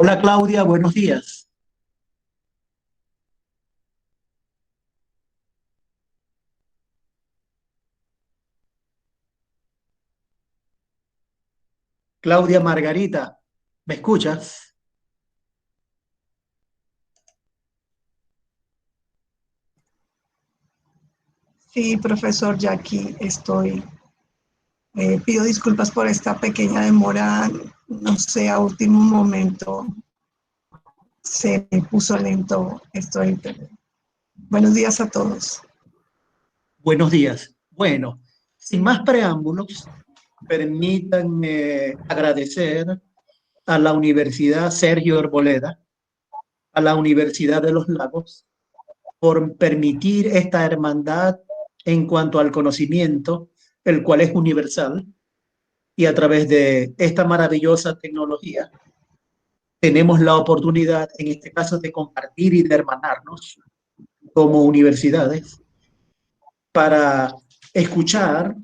Hola Claudia, buenos días. Claudia Margarita, ¿me escuchas? Sí, profesor, ya aquí estoy. Pido disculpas por esta pequeña demora, no sé, a último momento se me puso lento esto de internet. Buenos días a todos. Buenos días. Bueno, sin más preámbulos, permítanme agradecer a la Universidad Sergio Arboleda, a la Universidad de los Lagos, por permitir esta hermandad en cuanto al conocimiento, el cual es universal, y a través de esta maravillosa tecnología tenemos la oportunidad, en este caso, de compartir y de hermanarnos como universidades para escuchar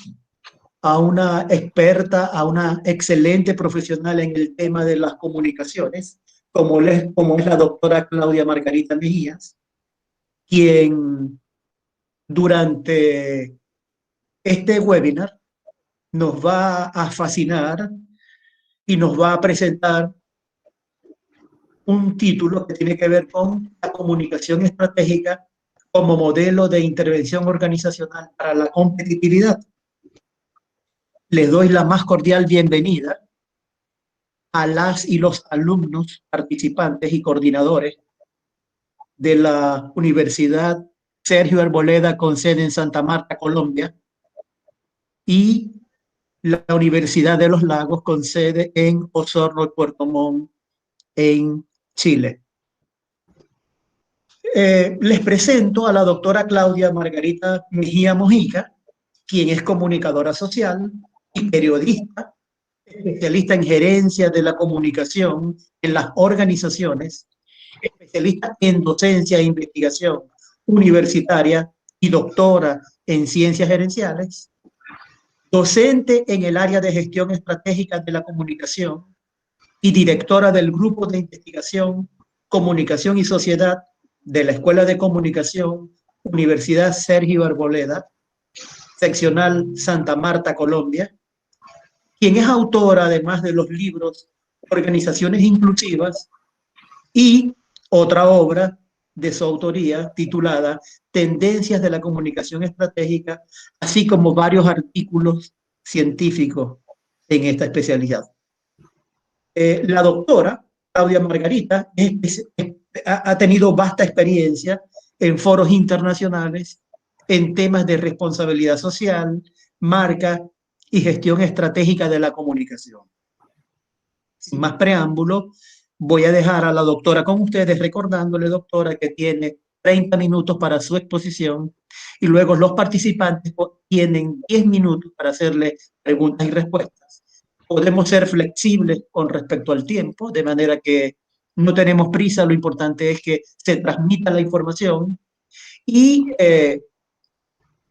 a una experta, a una excelente profesional en el tema de las comunicaciones, como es la doctora Claudia Margarita Mejías, quien durante este webinar nos va a fascinar y nos va a presentar un título que tiene que ver con la comunicación estratégica como modelo de intervención organizacional para la competitividad. Les doy la más cordial bienvenida a las y los alumnos, participantes y coordinadores de la Universidad Sergio Arboleda con sede en Santa Marta, Colombia, y la Universidad de los Lagos con sede en Osorno, Puerto Montt, en Chile. Les presento a la doctora Claudia Margarita Mejía Mojica, quien es comunicadora social y periodista, especialista en gerencia de la comunicación en las organizaciones, especialista en docencia e investigación universitaria y doctora en ciencias gerenciales, docente en el área de gestión estratégica de la comunicación y directora del grupo de investigación Comunicación y Sociedad de la Escuela de Comunicación Universidad Sergio Arboleda, seccional Santa Marta, Colombia, quien es autora además de los libros Organizaciones Inclusivas y otra obra de su autoría titulada Tendencias de la Comunicación Estratégica, así como varios artículos científicos en esta especialidad. La doctora Claudia Margarita ha tenido vasta experiencia en foros internacionales en temas de responsabilidad social, marca y gestión estratégica de la comunicación. Sin más preámbulo, voy a dejar a la doctora con ustedes, recordándole, doctora, que tiene 30 minutos para su exposición y luego los participantes tienen 10 minutos para hacerle preguntas y respuestas. Podemos ser flexibles con respecto al tiempo, de manera que no tenemos prisa, lo importante es que se transmita la información y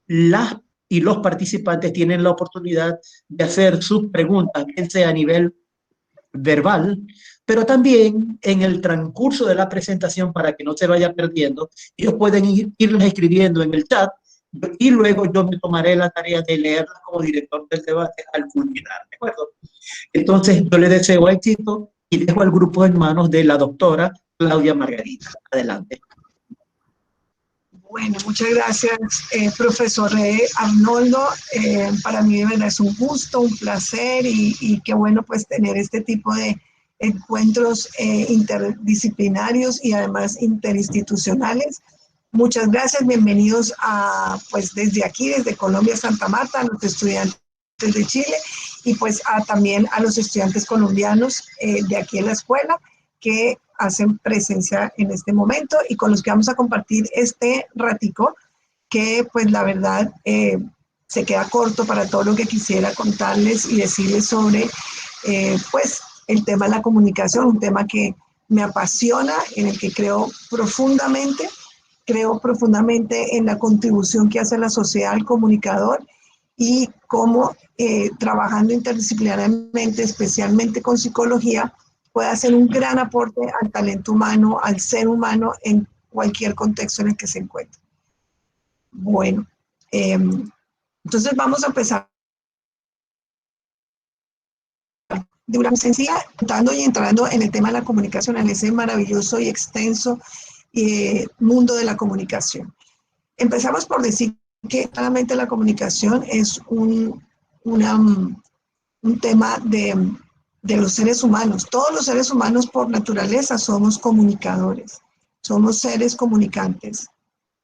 las y los participantes tienen la oportunidad de hacer sus preguntas, bien sea a nivel verbal, pero también en el transcurso de la presentación para que no se vaya perdiendo, ellos pueden irlas escribiendo en el chat y luego yo me tomaré la tarea de leerlas como director del debate al culminar, ¿de acuerdo? Entonces yo le deseo éxito y dejo al grupo en manos de la doctora Claudia Margarita. Adelante. Bueno, muchas gracias, profesor Arnoldo. Para mí de verdad es un gusto, un placer y qué bueno pues tener este tipo de encuentros interdisciplinarios y además interinstitucionales. Muchas gracias, bienvenidos a, pues desde aquí, desde Colombia, Santa Marta, a los estudiantes de Chile y pues también a los estudiantes colombianos de aquí en la escuela que hacen presencia en este momento y con los que vamos a compartir este ratico que pues la verdad se queda corto para todo lo que quisiera contarles y decirles sobre pues el tema de la comunicación, un tema que me apasiona, en el que creo profundamente en la contribución que hace la sociedad al comunicador y cómo trabajando interdisciplinariamente, especialmente con psicología, puede hacer un gran aporte al talento humano, al ser humano en cualquier contexto en el que se encuentre. Bueno, entonces vamos a empezar de una sencilla, entrando en el tema de la comunicación, en ese maravilloso y extenso mundo de la comunicación. Empezamos por decir que claramente la comunicación es un tema de los seres humanos. Todos los seres humanos por naturaleza somos comunicadores, somos seres comunicantes.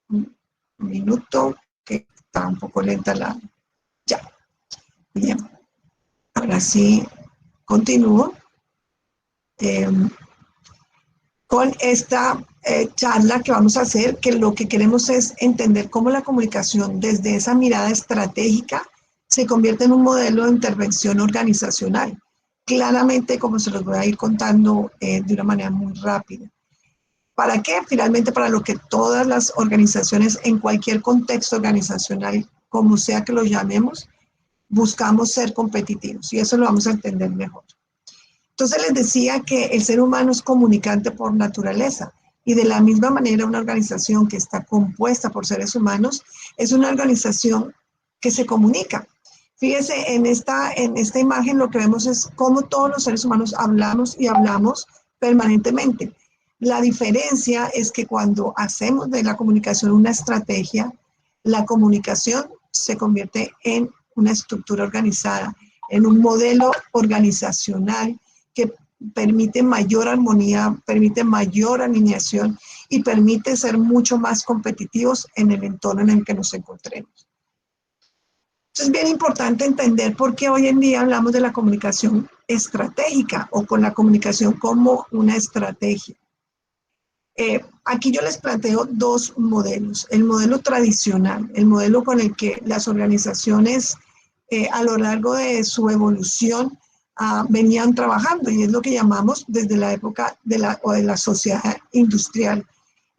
Un minuto, que está un poco lenta la... Ya, bien. Ahora sí, continúo con esta charla que vamos a hacer, que lo que queremos es entender cómo la comunicación desde esa mirada estratégica se convierte en un modelo de intervención organizacional. Claramente, como se los voy a ir contando de una manera muy rápida. ¿Para qué? Finalmente, para lo que todas las organizaciones, en cualquier contexto organizacional, como sea que lo llamemos, buscamos ser competitivos, y eso lo vamos a entender mejor. Entonces les decía que el ser humano es comunicante por naturaleza, y de la misma manera una organización que está compuesta por seres humanos es una organización que se comunica. Fíjense, en esta imagen lo que vemos es cómo todos los seres humanos hablamos y hablamos permanentemente. La diferencia es que cuando hacemos de la comunicación una estrategia, la comunicación se convierte en una estructura organizada, en un modelo organizacional que permite mayor armonía, permite mayor alineación y permite ser mucho más competitivos en el entorno en el que nos encontremos. Entonces es bien importante entender por qué hoy en día hablamos de la comunicación estratégica o con la comunicación como una estrategia. Aquí yo les planteo dos modelos. El modelo tradicional, el modelo con el que las organizaciones a lo largo de su evolución venían trabajando, y es lo que llamamos desde la época de la sociedad industrial.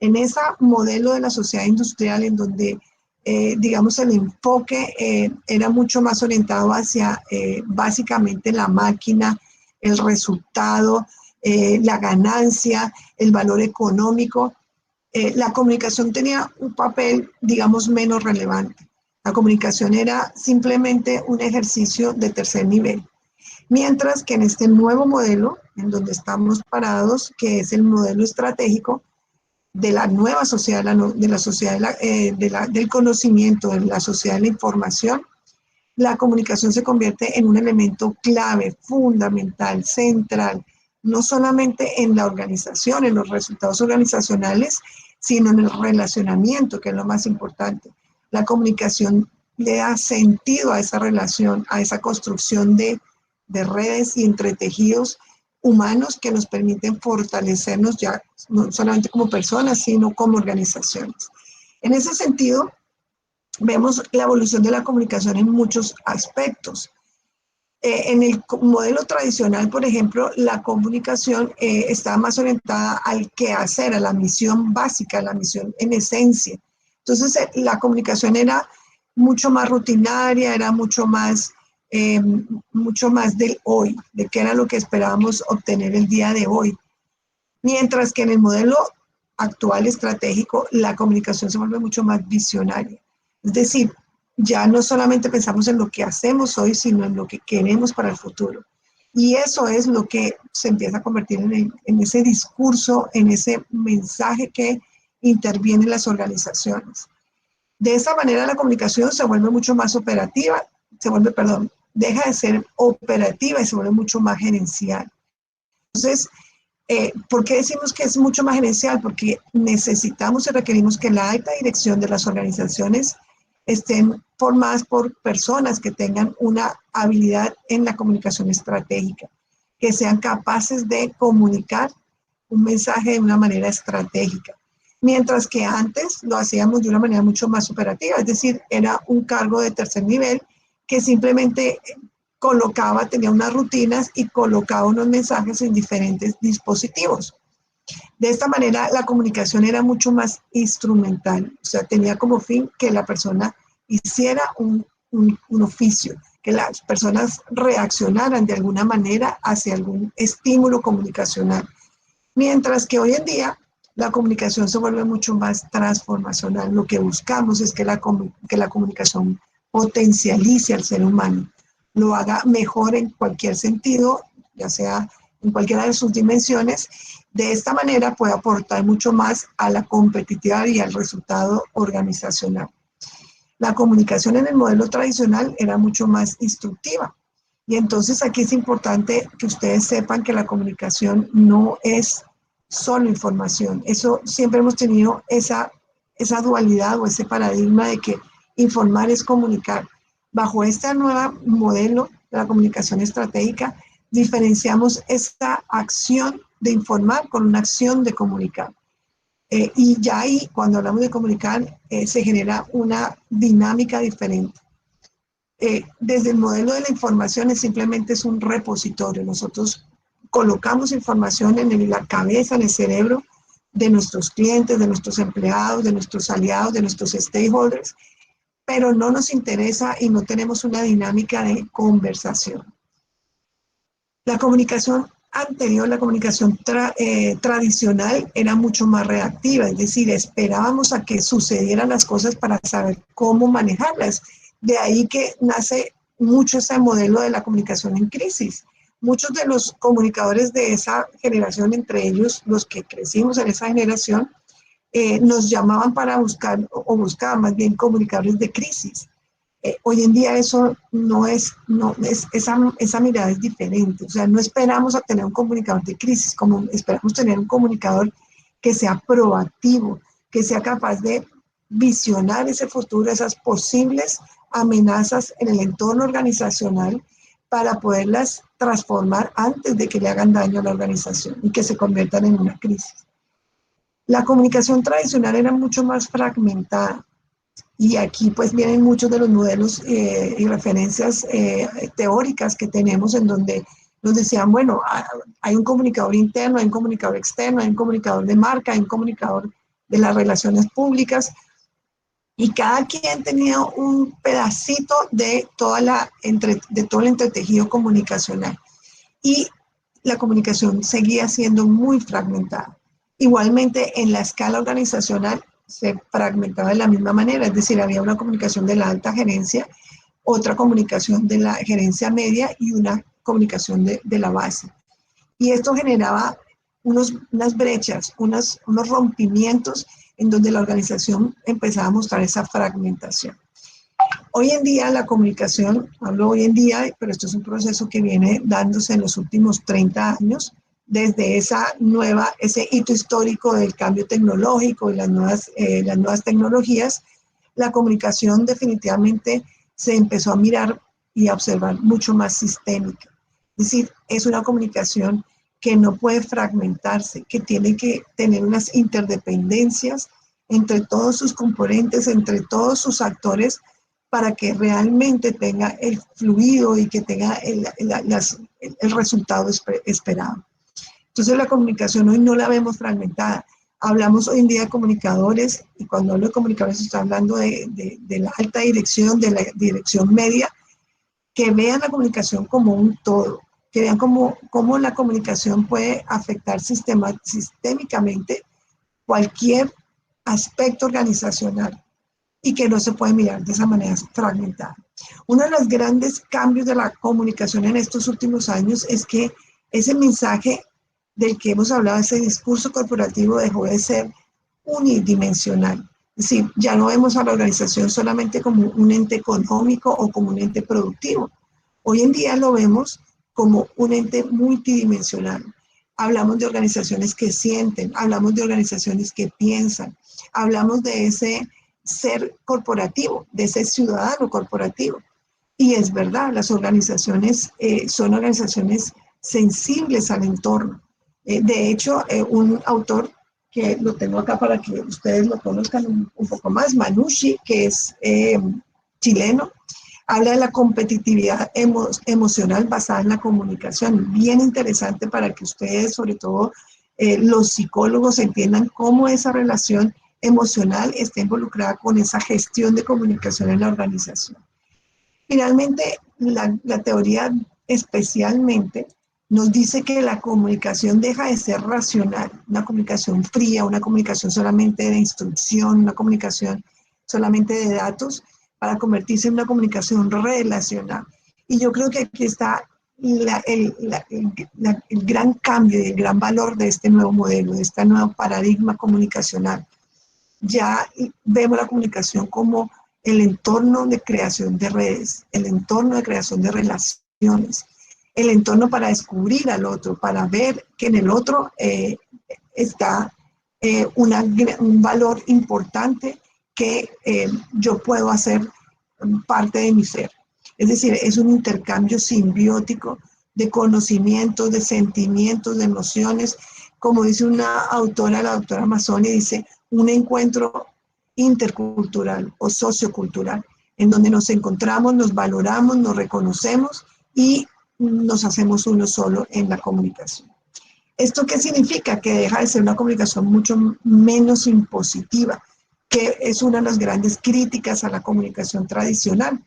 En ese modelo de la sociedad industrial en donde, digamos, el enfoque era mucho más orientado hacia básicamente la máquina, el resultado, la ganancia, el valor económico, la comunicación tenía un papel, digamos, menos relevante. La comunicación era simplemente un ejercicio de tercer nivel. Mientras que en este nuevo modelo, en donde estamos parados, que es el modelo estratégico de la nueva sociedad, de la sociedad del conocimiento, de la sociedad de la información, la comunicación se convierte en un elemento clave, fundamental, central, no solamente en la organización, en los resultados organizacionales, sino en el relacionamiento, que es lo más importante. La comunicación le da sentido a esa relación, a esa construcción de redes y entretejidos humanos que nos permiten fortalecernos ya no solamente como personas, sino como organizaciones. En ese sentido, vemos la evolución de la comunicación en muchos aspectos. En el modelo tradicional, por ejemplo, la comunicación está más orientada al quehacer, a la misión básica, a la misión en esencia. Entonces, la comunicación era mucho más rutinaria, era mucho más del hoy, de qué era lo que esperábamos obtener el día de hoy. Mientras que en el modelo actual estratégico, la comunicación se vuelve mucho más visionaria. Es decir, ya no solamente pensamos en lo que hacemos hoy, sino en lo que queremos para el futuro. Y eso es lo que se empieza a convertir en ese discurso, en ese mensaje que interviene en las organizaciones. De esa manera la comunicación se vuelve mucho más operativa, deja de ser operativa y se vuelve mucho más gerencial. Entonces, ¿por qué decimos que es mucho más gerencial? Porque necesitamos y requerimos que la alta dirección de las organizaciones estén formadas por personas que tengan una habilidad en la comunicación estratégica, que sean capaces de comunicar un mensaje de una manera estratégica. Mientras que antes lo hacíamos de una manera mucho más operativa, es decir, era un cargo de tercer nivel que simplemente tenía unas rutinas y colocaba unos mensajes en diferentes dispositivos. De esta manera, la comunicación era mucho más instrumental, o sea, tenía como fin que la persona hiciera un oficio, que las personas reaccionaran de alguna manera hacia algún estímulo comunicacional. Mientras que hoy en día la comunicación se vuelve mucho más transformacional. Lo que buscamos es que la comunicación potencialice al ser humano, lo haga mejor en cualquier sentido, ya sea en cualquiera de sus dimensiones. De esta manera puede aportar mucho más a la competitividad y al resultado organizacional. La comunicación en el modelo tradicional era mucho más instructiva. Y entonces aquí es importante que ustedes sepan que la comunicación no es solo información. Eso siempre hemos tenido esa dualidad o ese paradigma de que informar es comunicar. Bajo este nuevo modelo de la comunicación estratégica, diferenciamos esta acción de informar con una acción de comunicar. Y ya ahí, cuando hablamos de comunicar, se genera una dinámica diferente. Desde el modelo de la información simplemente es un repositorio. Nosotros colocamos información en la cabeza, en el cerebro de nuestros clientes, de nuestros empleados, de nuestros aliados, de nuestros stakeholders, pero no nos interesa y no tenemos una dinámica de conversación. La comunicación anterior, la comunicación tradicional, era mucho más reactiva, es decir, esperábamos a que sucedieran las cosas para saber cómo manejarlas. De ahí que nace mucho ese modelo de la comunicación en crisis. Muchos de los comunicadores de esa generación, entre ellos los que crecimos en esa generación, nos llamaban para buscar, o buscaban más bien comunicadores de crisis. Hoy en día eso esa mirada es diferente. O sea, no esperamos a tener un comunicador de crisis, como esperamos tener un comunicador que sea proactivo, que sea capaz de visionar ese futuro, esas posibles amenazas en el entorno organizacional para poderlas transformar antes de que le hagan daño a la organización y que se conviertan en una crisis. La comunicación tradicional era mucho más fragmentada. Y aquí pues vienen muchos de los modelos y referencias teóricas que tenemos en donde nos decían, bueno, hay un comunicador interno, hay un comunicador externo, hay un comunicador de marca, hay un comunicador de las relaciones públicas, y cada quien tenía un pedacito de todo el entretejido comunicacional. Y la comunicación seguía siendo muy fragmentada. Igualmente, en la escala organizacional se fragmentaba de la misma manera, es decir, había una comunicación de la alta gerencia, otra comunicación de la gerencia media y una comunicación de la base. Y esto generaba unas brechas, unos rompimientos en donde la organización empezaba a mostrar esa fragmentación. Hoy en día la comunicación, hablo hoy en día, pero esto es un proceso que viene dándose en los últimos 30 años, desde ese hito histórico del cambio tecnológico y las nuevas tecnologías. La comunicación definitivamente se empezó a mirar y a observar mucho más sistémica. Es decir, es una comunicación que no puede fragmentarse, que tiene que tener unas interdependencias entre todos sus componentes, entre todos sus actores, para que realmente tenga el fluido y que tenga el resultado esperado. Entonces la comunicación hoy no la vemos fragmentada. Hablamos hoy en día de comunicadores, y cuando hablo de comunicadores estoy hablando de la alta dirección, de la dirección media, que vean la comunicación como un todo, que vean cómo la comunicación puede afectar sistémicamente cualquier aspecto organizacional y que no se puede mirar de esa manera fragmentada. Uno de los grandes cambios de la comunicación en estos últimos años es que ese mensaje del que hemos hablado, ese discurso corporativo, dejó de ser unidimensional. Es decir, ya no vemos a la organización solamente como un ente económico o como un ente productivo. Hoy en día lo vemos como un ente multidimensional. Hablamos de organizaciones que sienten, hablamos de organizaciones que piensan, hablamos de ese ser corporativo, de ese ciudadano corporativo. Y es verdad, las organizaciones son organizaciones sensibles al entorno. De hecho, un autor que lo tengo acá para que ustedes lo conozcan un poco más, Manucci, que es chileno, habla de la competitividad emocional basada en la comunicación. Bien interesante para que ustedes, sobre todo los psicólogos, entiendan cómo esa relación emocional está involucrada con esa gestión de comunicación en la organización. Finalmente, la teoría especialmente nos dice que la comunicación deja de ser racional, una comunicación fría, una comunicación solamente de instrucción, una comunicación solamente de datos, para convertirse en una comunicación relacional. Y yo creo que aquí está el gran cambio y el gran valor de este nuevo modelo, de este nuevo paradigma comunicacional. Ya vemos la comunicación como el entorno de creación de redes, el entorno de creación de relaciones, el entorno para descubrir al otro, para ver que en el otro está un valor importante que yo puedo hacer parte de mi ser. Es decir, es un intercambio simbiótico de conocimientos, de sentimientos, de emociones. Como dice una autora, la doctora Mazzoni, dice, un encuentro intercultural o sociocultural, en donde nos encontramos, nos valoramos, nos reconocemos y nos hacemos uno solo en la comunicación. ¿Esto qué significa? Que deja de ser una comunicación mucho menos impositiva, que es una de las grandes críticas a la comunicación tradicional,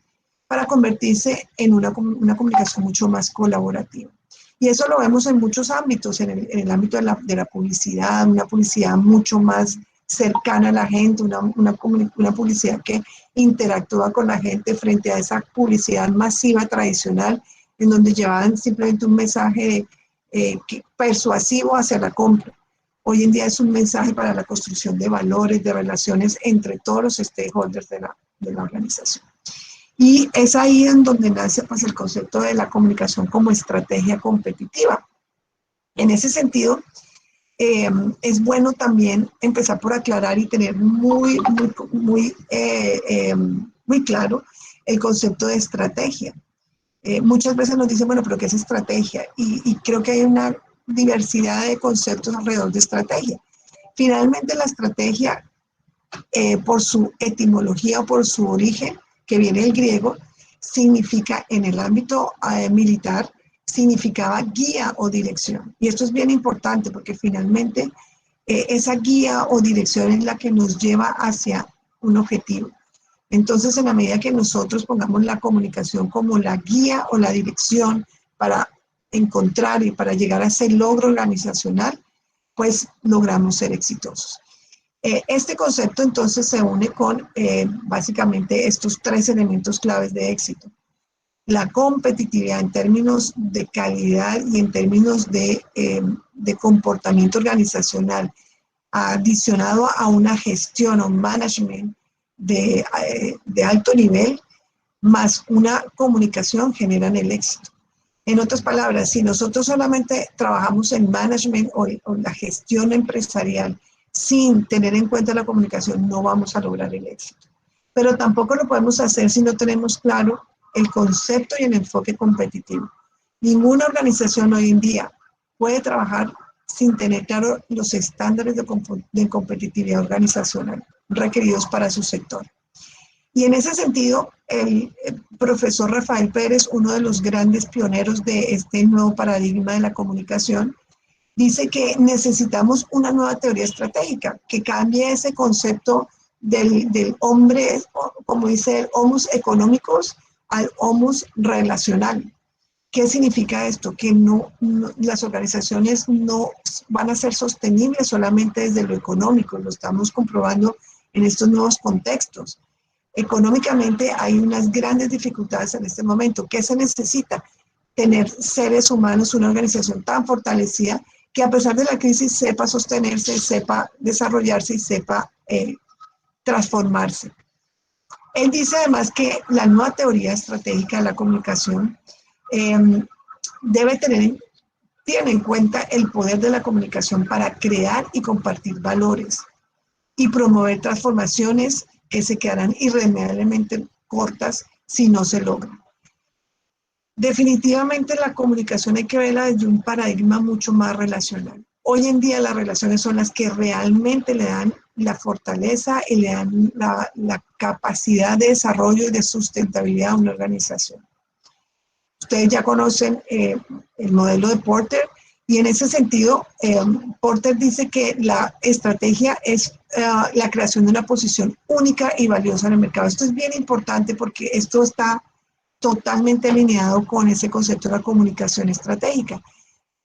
para convertirse en una comunicación mucho más colaborativa. Y eso lo vemos en muchos ámbitos, en el ámbito de la publicidad, una publicidad mucho más cercana a la gente, una publicidad que interactúa con la gente frente a esa publicidad masiva tradicional, en donde llevaban simplemente un mensaje persuasivo hacia la compra. Hoy en día es un mensaje para la construcción de valores, de relaciones entre todos los stakeholders de la organización. Y es ahí en donde nace pues, el concepto de la comunicación como estrategia competitiva. En ese sentido, es bueno también empezar por aclarar y tener muy claro el concepto de estrategia. Muchas veces nos dicen, bueno, pero ¿qué es estrategia? Y creo que hay una diversidad de conceptos alrededor de estrategia. Finalmente, la estrategia, por su etimología o por su origen, que viene del griego, significa en el ámbito militar, significaba guía o dirección. Y esto es bien importante porque finalmente esa guía o dirección es la que nos lleva hacia un objetivo. Entonces, en la medida que nosotros pongamos la comunicación como la guía o la dirección para encontrar y para llegar a ese logro organizacional, pues logramos ser exitosos. Este concepto entonces se une con básicamente estos tres elementos claves de éxito. La competitividad en términos de calidad y en términos de comportamiento organizacional, adicionado a una gestión o management de alto nivel, más una comunicación generan el éxito. En otras palabras, si nosotros solamente trabajamos en management o la gestión empresarial sin tener en cuenta la comunicación, no vamos a lograr el éxito. Pero tampoco lo podemos hacer si no tenemos claro el concepto y el enfoque competitivo. Ninguna organización hoy en día puede trabajar sin tener claro los estándares de competitividad organizacional requeridos para su sector. Y en ese sentido, el profesor Rafael Pérez, uno de los grandes pioneros de este nuevo paradigma de la comunicación, dice que necesitamos una nueva teoría estratégica que cambie ese concepto del hombre, como dice el homus económicos, al homus relacional. ¿Qué significa esto? Que las organizaciones no van a ser sostenibles solamente desde lo económico, lo estamos comprobando en estos nuevos contextos. Económicamente hay unas grandes dificultades en este momento. ¿Qué se necesita? Tener seres humanos, una organización tan fortalecida que a pesar de la crisis sepa sostenerse, sepa desarrollarse y sepa transformarse. Él dice además que la nueva teoría estratégica de la comunicación tiene en cuenta el poder de la comunicación para crear y compartir valores y promover transformaciones que se quedarán irremediablemente cortas si no se logran. Definitivamente la comunicación hay que verla desde un paradigma mucho más relacional. Hoy en día las relaciones son las que realmente le dan la fortaleza y le dan la capacidad de desarrollo y de sustentabilidad a una organización. Ustedes ya conocen el modelo de Porter y en ese sentido Porter dice que la estrategia es la creación de una posición única y valiosa en el mercado. Esto es bien importante porque esto está totalmente alineado con ese concepto de la comunicación estratégica.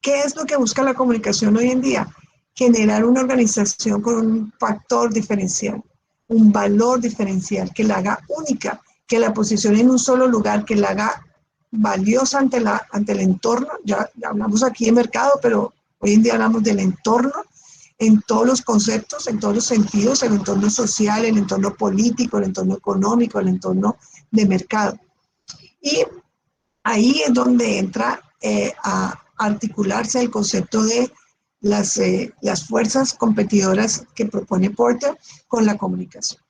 ¿Qué es lo que busca la comunicación hoy en día? Generar una organización con un factor diferencial, un valor diferencial que la haga única, que la posicione en un solo lugar, que la haga valiosa ante el entorno. Ya hablamos aquí de mercado, pero hoy en día hablamos del entorno en todos los conceptos, en todos los sentidos, el entorno social, el entorno político, el entorno económico, el entorno de mercado. Y ahí es donde entra a articularse el concepto de las fuerzas competidoras que propone Porter con la comunicación.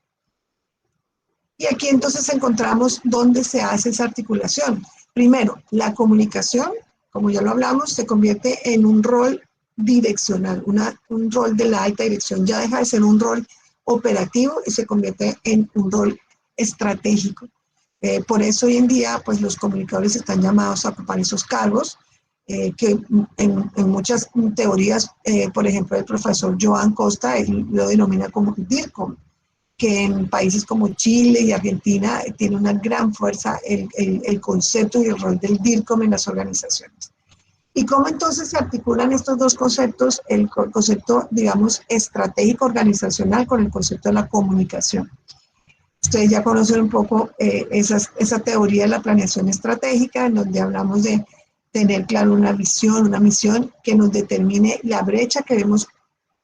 Y aquí entonces encontramos dónde se hace esa articulación. Primero, la comunicación, como ya lo hablamos, se convierte en un rol direccional, un rol de la alta dirección. Ya deja de ser un rol operativo y se convierte en un rol estratégico. Por eso hoy en día, pues los comunicadores están llamados a ocupar esos cargos, que en muchas teorías, por ejemplo, el profesor Joan Costa, él lo denomina como DIRCOM, que en países como Chile y Argentina tiene una gran fuerza el concepto y el rol del DIRCOM en las organizaciones. ¿Y cómo entonces se articulan estos dos conceptos? El concepto, digamos, estratégico organizacional con el concepto de la comunicación. Ustedes ya conocen un poco esa teoría de la planeación estratégica, en donde hablamos de tener claro una visión, una misión que nos determine la brecha que debemos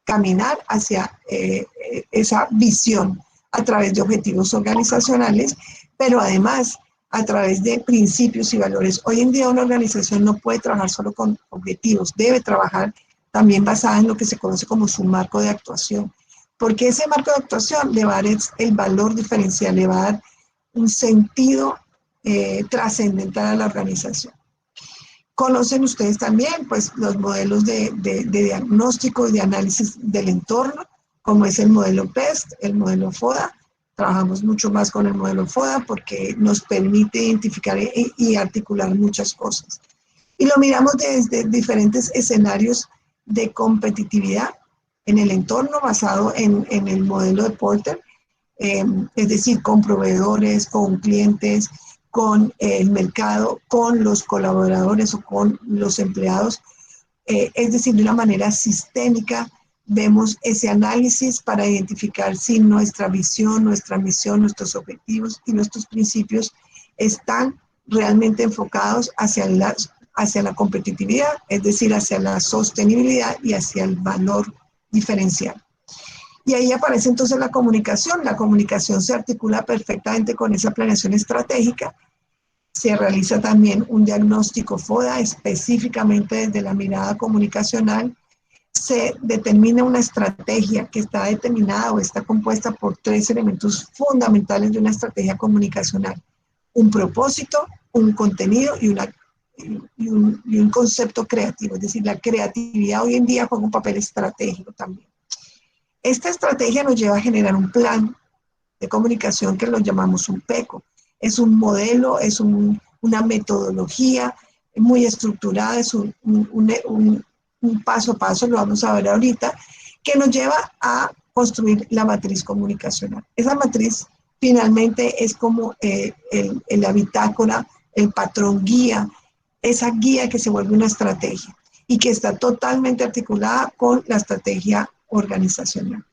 caminar hacia esa visión a través de objetivos organizacionales, pero además a través de principios y valores. Hoy en día una organización no puede trabajar solo con objetivos, debe trabajar también basada en lo que se conoce como su marco de actuación, porque ese marco de actuación le va a dar el valor diferencial, le va a dar un sentido trascendental a la organización. Conocen ustedes también pues, los modelos de diagnóstico y de análisis del entorno, como es el modelo PEST, el modelo FODA. Trabajamos mucho más con el modelo FODA porque nos permite identificar y articular muchas cosas. Y lo miramos desde diferentes escenarios de competitividad en el entorno basado en el modelo de Porter, es decir, con proveedores, con clientes, con el mercado, con los colaboradores o con los empleados, es decir, de una manera sistémica. Vemos ese análisis para identificar si nuestra visión, nuestra misión, nuestros objetivos y nuestros principios están realmente enfocados hacia la competitividad, es decir, hacia la sostenibilidad y hacia el valor diferencial. Y ahí aparece entonces la comunicación. La comunicación se articula perfectamente con esa planeación estratégica. Se realiza también un diagnóstico FODA específicamente desde la mirada comunicacional. Se determina una estrategia que está determinada o está compuesta por 3 elementos fundamentales de una estrategia comunicacional: un propósito, un contenido y un concepto creativo. Es decir, la creatividad hoy en día juega un papel estratégico también. Esta estrategia nos lleva a generar un plan de comunicación que lo llamamos un PECO. Es un modelo, es una metodología muy estructurada, es un paso a paso, lo vamos a ver ahorita, que nos lleva a construir la matriz comunicacional. Esa matriz finalmente es como la bitácora, el patrón guía, esa guía que se vuelve una estrategia y que está totalmente articulada con la estrategia organizacional.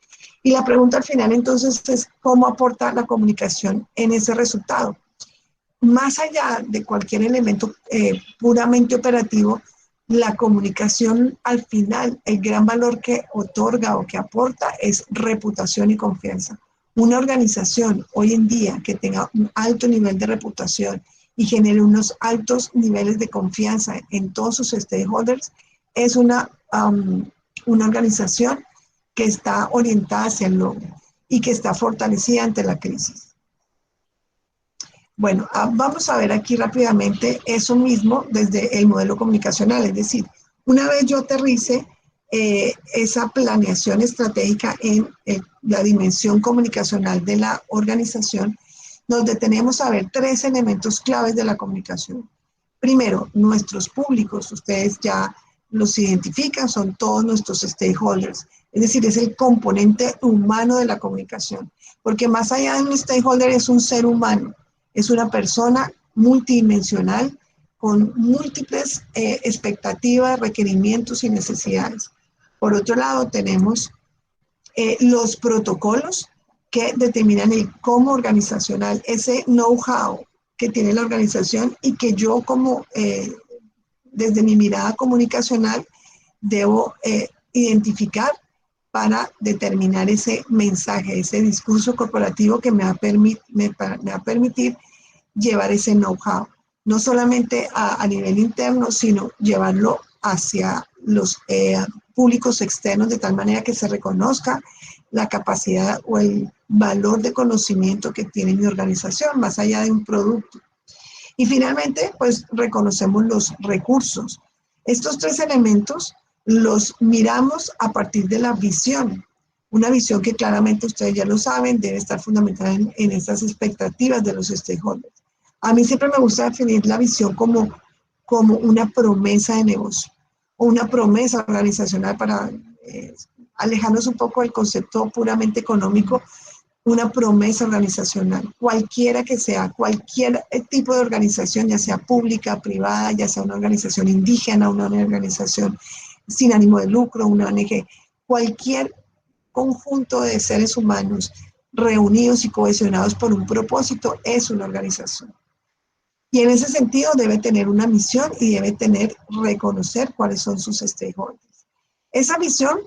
Y la pregunta al final entonces es cómo aporta la comunicación en ese resultado. Más allá de cualquier elemento puramente operativo, la comunicación al final, el gran valor que otorga o que aporta es reputación y confianza. Una organización hoy en día que tenga un alto nivel de reputación y genere unos altos niveles de confianza en todos sus stakeholders es una organización que está orientada hacia el logro y que está fortalecida ante la crisis. Bueno, vamos a ver aquí rápidamente eso mismo desde el modelo comunicacional, es decir, una vez yo aterrice esa planeación estratégica en la dimensión comunicacional de la organización, nos detenemos a ver 3 elementos claves de la comunicación. Primero, nuestros públicos, ustedes ya los identifican, son todos nuestros stakeholders, es decir, es el componente humano de la comunicación, porque más allá de un stakeholder es un ser humano, es una persona multidimensional con múltiples expectativas, requerimientos y necesidades. Por otro lado, tenemos los protocolos que determinan el cómo organizacional, ese know-how que tiene la organización y que yo como, desde mi mirada comunicacional, debo identificar para determinar ese mensaje, ese discurso corporativo que me va a permitir llevar ese know-how, no solamente a nivel interno, sino llevarlo hacia los públicos externos de tal manera que se reconozca la capacidad o el valor de conocimiento que tiene mi organización, más allá de un producto. Y finalmente, pues reconocemos los recursos. Estos tres elementos los miramos a partir de la visión. Una visión que claramente ustedes ya lo saben, debe estar fundamentada en esas expectativas de los stakeholders. A mí siempre me gusta definir la visión como una promesa de negocio o una promesa organizacional para alejarnos un poco del concepto puramente económico, una promesa organizacional, cualquiera que sea, cualquier tipo de organización, ya sea pública, privada, ya sea una organización indígena, una organización sin ánimo de lucro, una ONG, cualquier conjunto de seres humanos reunidos y cohesionados por un propósito es una organización. Y en ese sentido debe tener una misión y debe reconocer cuáles son sus stakeholders. Esa misión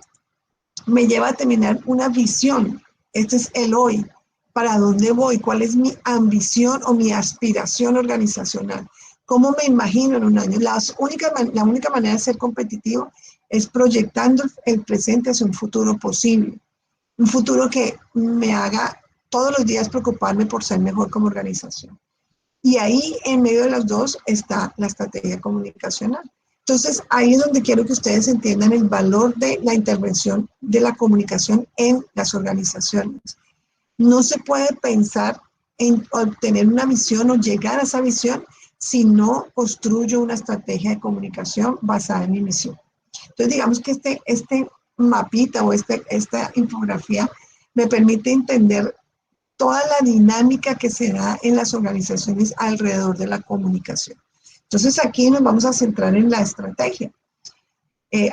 me lleva a tener una visión. Este es el hoy. ¿Para dónde voy? ¿Cuál es mi ambición o mi aspiración organizacional? ¿Cómo me imagino en un año? La única manera de ser competitivo es proyectando el presente hacia un futuro posible. Un futuro que me haga todos los días preocuparme por ser mejor como organización. Y ahí, en medio de las dos, está la estrategia comunicacional. Entonces, ahí es donde quiero que ustedes entiendan el valor de la intervención de la comunicación en las organizaciones. No se puede pensar en obtener una visión o llegar a esa visión si no construyo una estrategia de comunicación basada en mi misión. Entonces, digamos que este mapita o esta infografía me permite entender toda la dinámica que se da en las organizaciones alrededor de la comunicación. Entonces aquí nos vamos a centrar en la estrategia.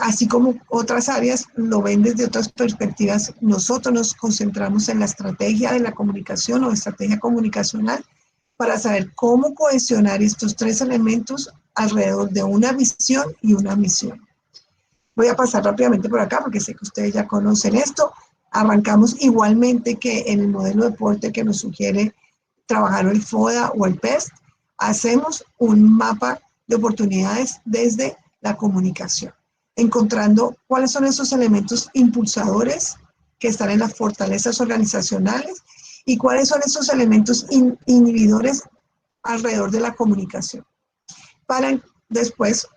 Así como otras áreas lo ven desde otras perspectivas, nosotros nos concentramos en la estrategia de la comunicación o estrategia comunicacional para saber cómo cohesionar estos tres elementos alrededor de una visión y una misión. Voy a pasar rápidamente por acá porque sé que ustedes ya conocen esto. Arrancamos igualmente que en el modelo de deporte que nos sugiere trabajar el FODA o el PEST, hacemos un mapa de oportunidades desde la comunicación, encontrando cuáles son esos elementos impulsadores que están en las fortalezas organizacionales y cuáles son esos elementos inhibidores alrededor de la comunicación, para después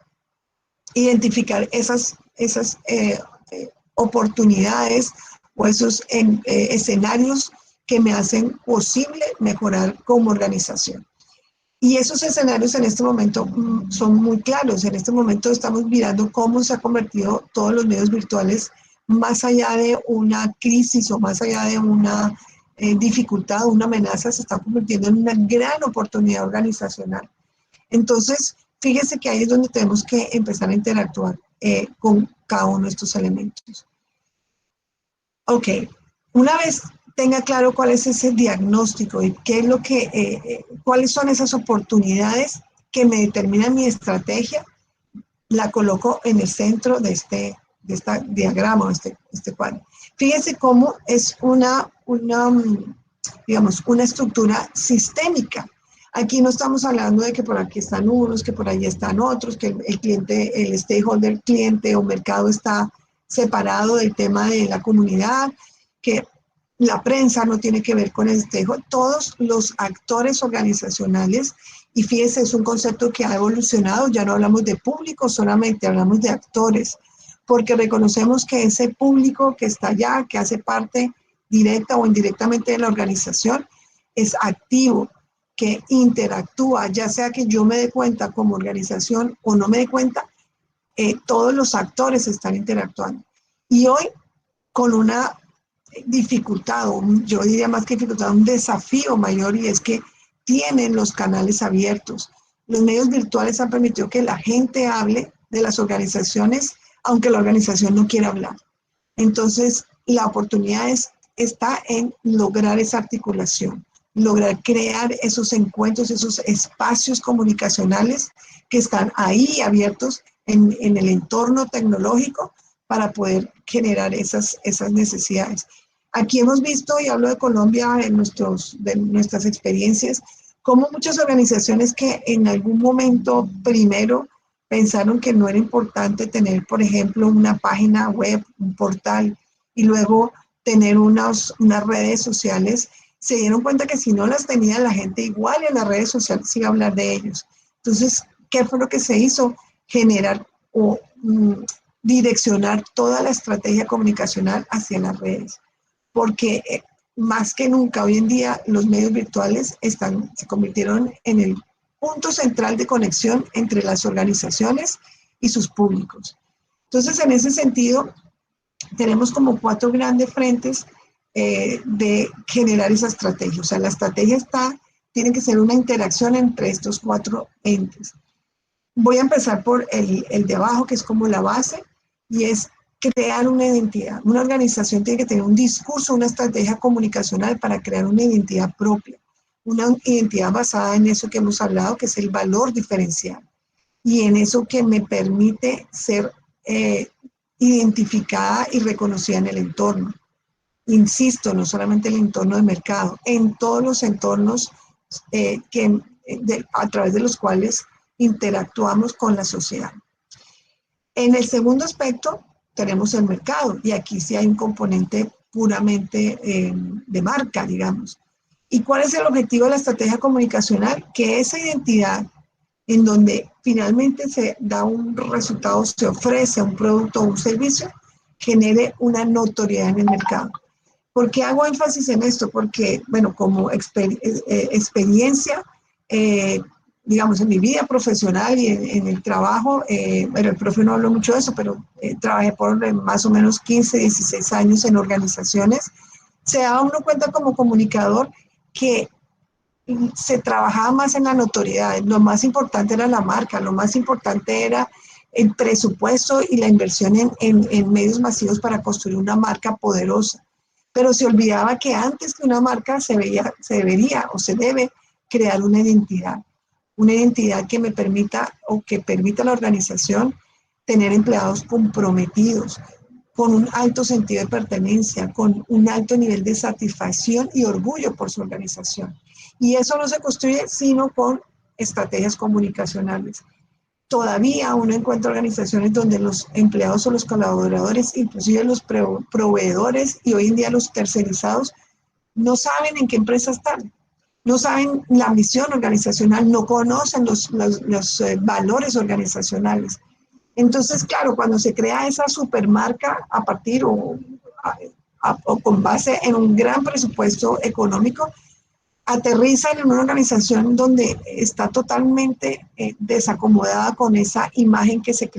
identificar esas oportunidades o esos escenarios que me hacen posible mejorar como organización. Y esos escenarios en este momento son muy claros. En este momento estamos mirando cómo se ha convertido todos los medios virtuales, más allá de una crisis o más allá de una dificultad o una amenaza, se está convirtiendo en una gran oportunidad organizacional. Entonces, fíjese que ahí es donde tenemos que empezar a interactuar con cada uno de estos elementos. Ok, una vez tenga claro cuál es ese diagnóstico y qué es lo que, cuáles son esas oportunidades que me determinan mi estrategia, la coloco en el centro de este diagrama, este cuadro. Fíjense cómo es digamos, una estructura sistémica. Aquí no estamos hablando de que por aquí están unos, que por ahí están otros, que el cliente, el stakeholder cliente o mercado está separado del tema de la comunidad, que la prensa no tiene que ver con el stakeholder. Todos los actores organizacionales, y fíjese, es un concepto que ha evolucionado, ya no hablamos de público solamente, hablamos de actores, porque reconocemos que ese público que está allá, que hace parte directa o indirectamente de la organización, es activo, que interactúa, ya sea que yo me dé cuenta como organización o no me dé cuenta, todos los actores están interactuando. Y hoy, con una dificultad, yo diría más que dificultad, un desafío mayor, y es que tienen los canales abiertos. Los medios virtuales han permitido que la gente hable de las organizaciones, aunque la organización no quiera hablar. Entonces, la oportunidad está en lograr esa articulación, lograr crear esos encuentros, esos espacios comunicacionales que están ahí abiertos en el entorno tecnológico para poder generar esas necesidades. Aquí hemos visto, y hablo de Colombia, de nuestras experiencias, cómo muchas organizaciones que en algún momento primero pensaron que no era importante tener, por ejemplo, una página web, un portal, y luego tener unas redes sociales, se dieron cuenta que si no las tenía la gente igual en las redes sociales iba a hablar de ellos. Entonces, ¿qué fue lo que se hizo? Generar o direccionar toda la estrategia comunicacional hacia las redes. Porque más que nunca hoy en día los medios virtuales se convirtieron en el punto central de conexión entre las organizaciones y sus públicos. Entonces, en ese sentido, tenemos como 4 grandes frentes de generar esa estrategia. O sea, la estrategia tiene que ser una interacción entre estos 4 entes. Voy a empezar por el de abajo, que es como la base, y es crear una identidad. Una organización tiene que tener un discurso, una estrategia comunicacional para crear una identidad propia. Una identidad basada en eso que hemos hablado, que es el valor diferencial. Y en eso que me permite ser identificada y reconocida en el entorno. Insisto, no solamente en el entorno de mercado, en todos los entornos a través de los cuales interactuamos con la sociedad. En el segundo aspecto tenemos el mercado, y aquí sí hay un componente puramente de marca, digamos. ¿Y cuál es el objetivo de la estrategia comunicacional? Que esa identidad, en donde finalmente se da un resultado, se ofrece un producto o un servicio, genere una notoriedad en el mercado. ¿Por qué hago énfasis en esto? Porque, bueno, como experiencia, digamos, en mi vida profesional y en el trabajo, bueno, el profe no habló mucho de eso, pero trabajé por más o menos 15, 16 años en organizaciones. Se daba uno cuenta como comunicador que se trabajaba más en la notoriedad. Lo más importante era la marca, lo más importante era el presupuesto y la inversión en medios masivos para construir una marca poderosa. Pero se olvidaba que antes que una marca se debería o se debe crear una identidad que me permita o que permita a la organización tener empleados comprometidos, con un alto sentido de pertenencia, con un alto nivel de satisfacción y orgullo por su organización. Y eso no se construye sino con estrategias comunicacionales. Todavía uno encuentra organizaciones donde los empleados o los colaboradores, inclusive los proveedores y hoy en día los tercerizados, no saben en qué empresa están, no saben la misión organizacional, no conocen los valores organizacionales. Entonces, claro, cuando se crea esa supermarca a partir o con base en un gran presupuesto económico, aterrizan en una organización donde está totalmente desacomodada con esa imagen que se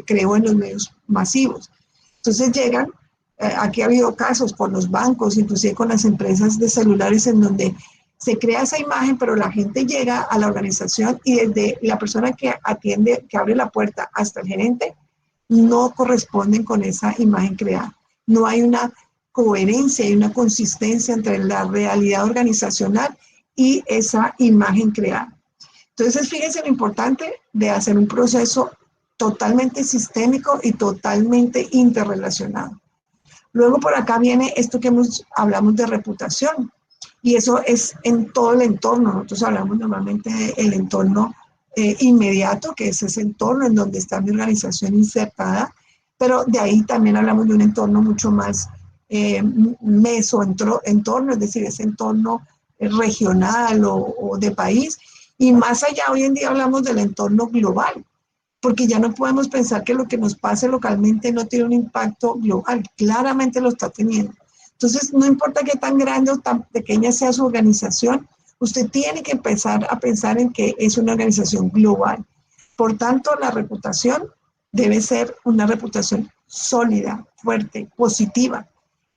creó en los medios masivos. Entonces llegan, aquí ha habido casos con los bancos, inclusive con las empresas de celulares, en donde se crea esa imagen, pero la gente llega a la organización y desde la persona que atiende, que abre la puerta, hasta el gerente, no corresponden con esa imagen creada. No hay una coherencia y una consistencia entre la realidad organizacional y esa imagen creada. Entonces, fíjense lo importante de hacer un proceso totalmente sistémico y totalmente interrelacionado. Luego por acá viene esto que hablamos de reputación, y eso es en todo el entorno. Nosotros hablamos normalmente del entorno inmediato, que es ese entorno en donde está mi organización insertada, pero de ahí también hablamos de un entorno mucho más mesoentorno, es decir, ese entorno regional o de país, y más allá hoy en día hablamos del entorno global, porque ya no podemos pensar que lo que nos pase localmente no tiene un impacto global, claramente lo está teniendo. Entonces, no importa qué tan grande o tan pequeña sea su organización, usted tiene que empezar a pensar en que es una organización global. Por tanto, la reputación debe ser una reputación sólida, fuerte, positiva,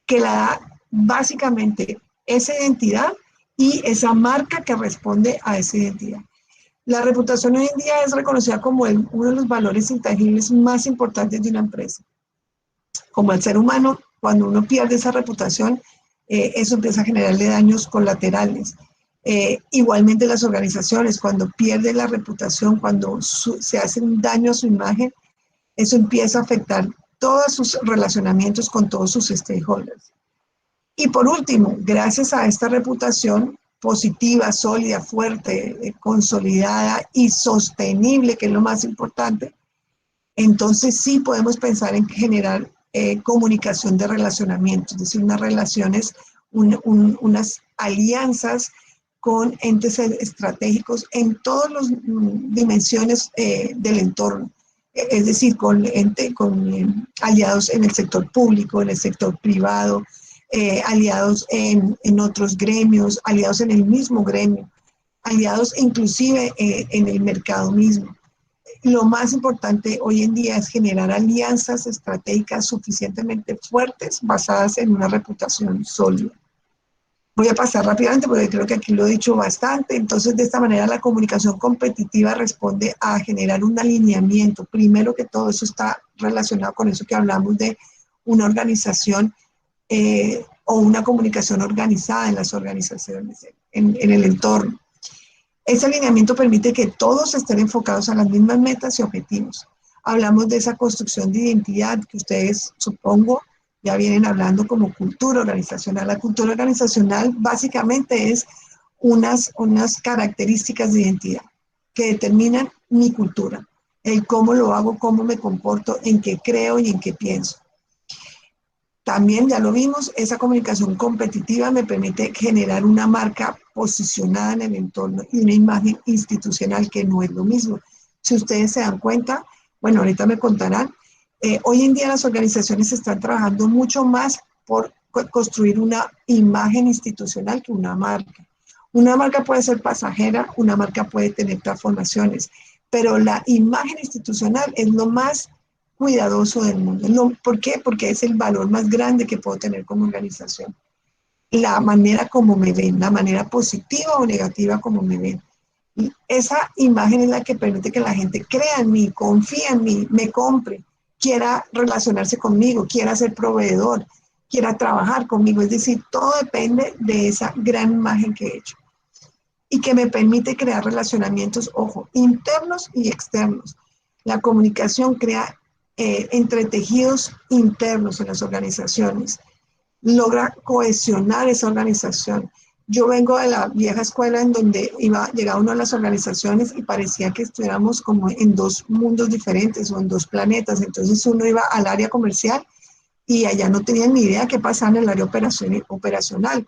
que la da básicamente esa identidad y esa marca que responde a esa identidad. La reputación hoy en día es reconocida como uno de los valores intangibles más importantes de una empresa. Como el ser humano, cuando uno pierde esa reputación, eso empieza a generarle daños colaterales. Igualmente las organizaciones, cuando pierden la reputación, cuando se hace un daño a su imagen, eso empieza a afectar todos sus relacionamientos con todos sus stakeholders. Y por último, gracias a esta reputación positiva, sólida, fuerte, consolidada y sostenible, que es lo más importante, entonces sí podemos pensar en generar comunicación de relacionamiento, es decir, unas relaciones, unas alianzas con entes estratégicos en todas las dimensiones del entorno. Es decir, con aliados en el sector público, en el sector privado, aliados en otros gremios, aliados en el mismo gremio, aliados inclusive en el mercado mismo. Lo más importante hoy en día es generar alianzas estratégicas suficientemente fuertes basadas en una reputación sólida. Voy a pasar rápidamente porque creo que aquí lo he dicho bastante. Entonces, de esta manera, la comunicación competitiva responde a generar un alineamiento. Primero que todo, eso está relacionado con eso que hablamos de una organización o una comunicación organizada en las organizaciones, en el entorno. Ese alineamiento permite que todos estén enfocados a las mismas metas y objetivos. Hablamos de esa construcción de identidad que ustedes, supongo, ya vienen hablando como cultura organizacional. La cultura organizacional básicamente es unas características de identidad que determinan mi cultura, el cómo lo hago, cómo me comporto, en qué creo y en qué pienso. También, ya lo vimos, esa comunicación competitiva me permite generar una marca posicionada en el entorno y una imagen institucional que no es lo mismo. Si ustedes se dan cuenta, bueno, ahorita me contarán, hoy en día las organizaciones están trabajando mucho más por construir una imagen institucional que una marca. Una marca puede ser pasajera, una marca puede tener transformaciones, pero la imagen institucional es lo más cuidadoso del mundo. ¿Por qué? Porque es el valor más grande que puedo tener como organización. La manera como me ven, la manera positiva o negativa como me ven. Y esa imagen es la que permite que la gente crea en mí, confíe en mí, me compre, quiera relacionarse conmigo, quiera ser proveedor, quiera trabajar conmigo. Es decir, todo depende de esa gran imagen que he hecho y que me permite crear relacionamientos, ojo, internos y externos. La comunicación crea entretejidos internos en las organizaciones, logra cohesionar esa organización. Yo vengo de la vieja escuela en donde llegaba uno a las organizaciones y parecía que estuviéramos como en dos mundos diferentes o en dos planetas. Entonces uno iba al área comercial y allá no tenían ni idea qué pasaba en el área operacional.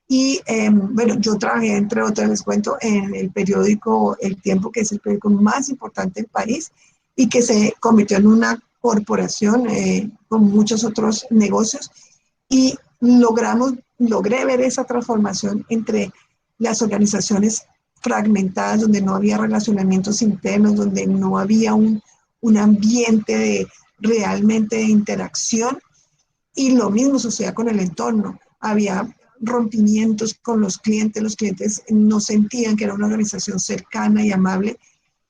Y bueno, yo trabajé, entre otras, les cuento, en el periódico El Tiempo, que es el periódico más importante del país y que se convirtió en una corporación con muchos otros negocios. Y logré ver esa transformación entre las organizaciones fragmentadas, donde no había relacionamientos internos, donde no había un ambiente realmente de interacción. Y lo mismo sucedía con el entorno. Había rompimientos con los clientes no sentían que era una organización cercana y amable.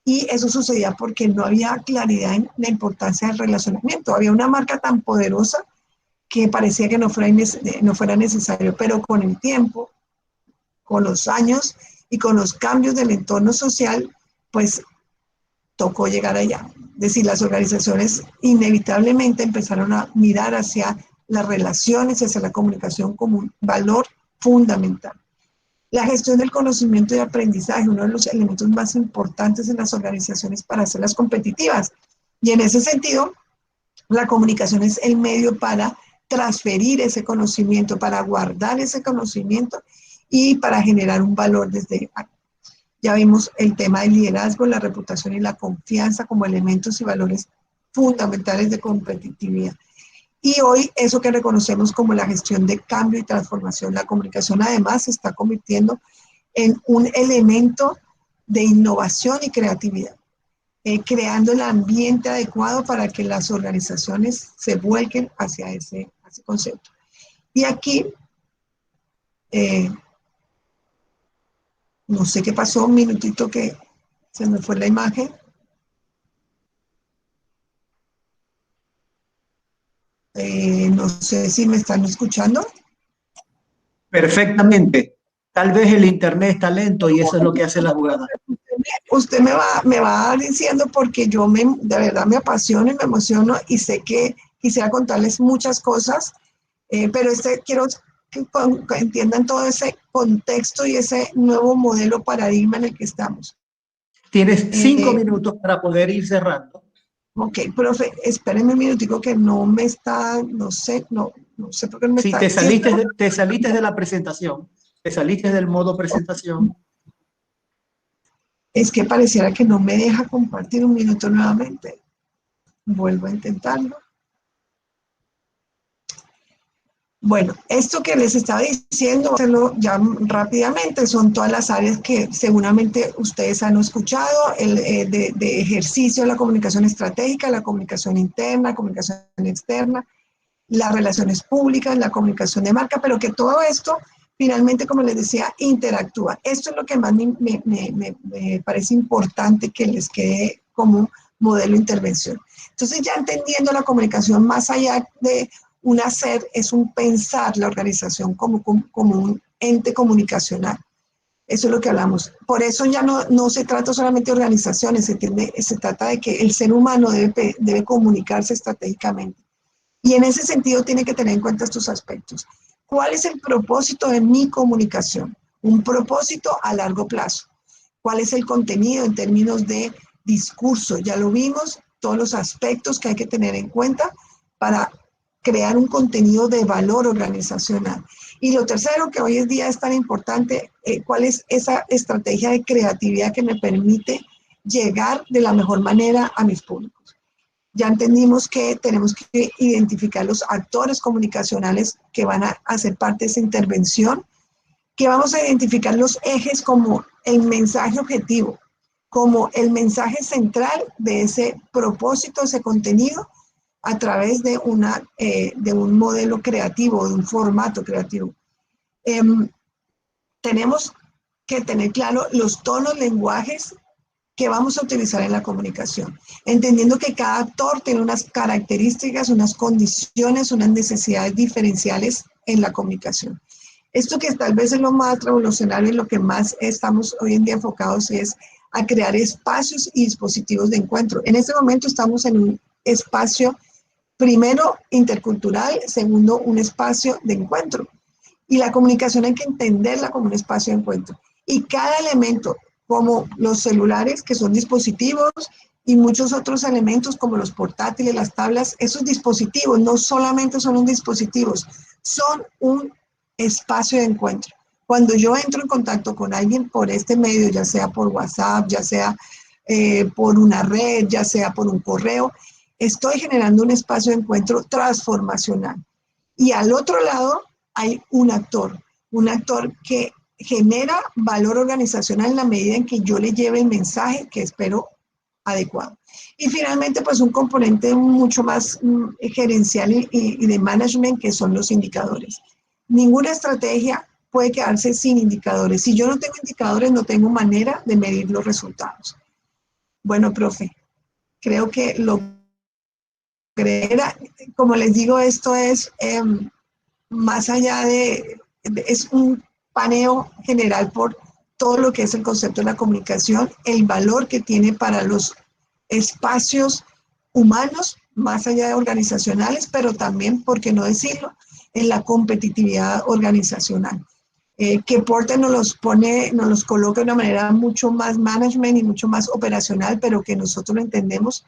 Y eso sucedía porque no había claridad en la importancia del relacionamiento. Había una marca tan poderosa que parecía que no fuera necesario, pero con el tiempo, con los años y con los cambios del entorno social, pues tocó llegar allá. Es decir, las organizaciones inevitablemente empezaron a mirar hacia las relaciones, hacia la comunicación como un valor fundamental. La gestión del conocimiento y aprendizaje, uno de los elementos más importantes en las organizaciones para hacerlas competitivas. Y en ese sentido, la comunicación es el medio para transferir ese conocimiento, para guardar ese conocimiento y para generar un valor desde ahí. Ya vimos el tema del liderazgo, la reputación y la confianza como elementos y valores fundamentales de competitividad. Y hoy eso que reconocemos como la gestión de cambio y transformación, la comunicación además se está convirtiendo en un elemento de innovación y creatividad, creando el ambiente adecuado para que las organizaciones se vuelquen hacia ese concepto. Y aquí No sé qué pasó, un minutito que se me fue la imagen. No sé si me están escuchando. Perfectamente. Tal vez el internet está lento y eso es lo que hace la jugada. Usted me va diciendo porque yo de verdad me apasiono y me emociono y sé que quisiera contarles muchas cosas, pero quiero que entiendan todo ese contexto y ese nuevo modelo paradigma en el que estamos. Tienes 5 minutos Eh, para poder ir cerrando. ok, profe, espérenme un minutico que no me está, no sé por qué no me Si está. Sí, te saliste de la presentación, te saliste del modo presentación. es que pareciera que no me deja compartir un minuto nuevamente. Vuelvo a intentarlo. Bueno, esto que les estaba diciendo, hacerlo ya rápidamente, son todas las áreas que seguramente ustedes han escuchado, de ejercicio de la comunicación estratégica, la comunicación interna, la comunicación externa, las relaciones públicas, la comunicación de marca, pero que todo esto finalmente, como les decía, interactúa. Esto es lo que más me parece importante que les quede como modelo de intervención. Entonces, ya entendiendo la comunicación más allá de un hacer, es un pensar la organización como un ente comunicacional. Eso es lo que hablamos. Por eso ya no se trata solamente de organizaciones, se trata de que el ser humano debe comunicarse estratégicamente. Y en ese sentido tiene que tener en cuenta estos aspectos. ¿Cuál es el propósito de mi comunicación? Un propósito a largo plazo. ¿Cuál es el contenido en términos de discurso? Ya lo vimos, todos los aspectos que hay que tener en cuenta para crear un contenido de valor organizacional. Y lo tercero, que hoy en día es tan importante, ¿cuál es esa estrategia de creatividad que me permite llegar de la mejor manera a mis públicos? Ya entendimos que tenemos que identificar los actores comunicacionales que van a hacer parte de esa intervención, que vamos a identificar los ejes como el mensaje objetivo, como el mensaje central de ese propósito, ese contenido, a través de un modelo creativo, de un formato creativo. Eh, Tenemos que tener claro los tonos, lenguajes que vamos a utilizar en la comunicación, entendiendo que cada actor tiene unas características, unas condiciones, unas necesidades diferenciales en la comunicación. Esto que tal vez es lo más revolucionario y lo que más estamos hoy en día enfocados es a crear espacios y dispositivos de encuentro. En este momento estamos en un espacio, primero, intercultural, segundo, un espacio de encuentro. Y la comunicación hay que entenderla como un espacio de encuentro. Y cada elemento, como los celulares, que son dispositivos, y muchos otros elementos como los portátiles, las tablas, esos dispositivos no solamente son un dispositivos, son un espacio de encuentro. Cuando yo entro en contacto con alguien por este medio, ya sea por WhatsApp, ya sea por una red, ya sea por un correo, estoy generando un espacio de encuentro transformacional. Y al otro lado hay un actor que genera valor organizacional en la medida en que yo le lleve el mensaje que espero adecuado. Y finalmente, pues un componente mucho más gerencial y de management, que son los indicadores. Ninguna estrategia puede quedarse sin indicadores. Si yo no tengo indicadores, no tengo manera de medir los resultados. Bueno, profe, creo que lo que era, como les digo, esto es más allá es un paneo general por todo lo que es el concepto de la comunicación, el valor que tiene para los espacios humanos, más allá de organizacionales, pero también, por qué no decirlo, en la competitividad organizacional. Que Porter nos los coloca de una manera mucho más management y mucho más operacional, pero que nosotros lo entendemos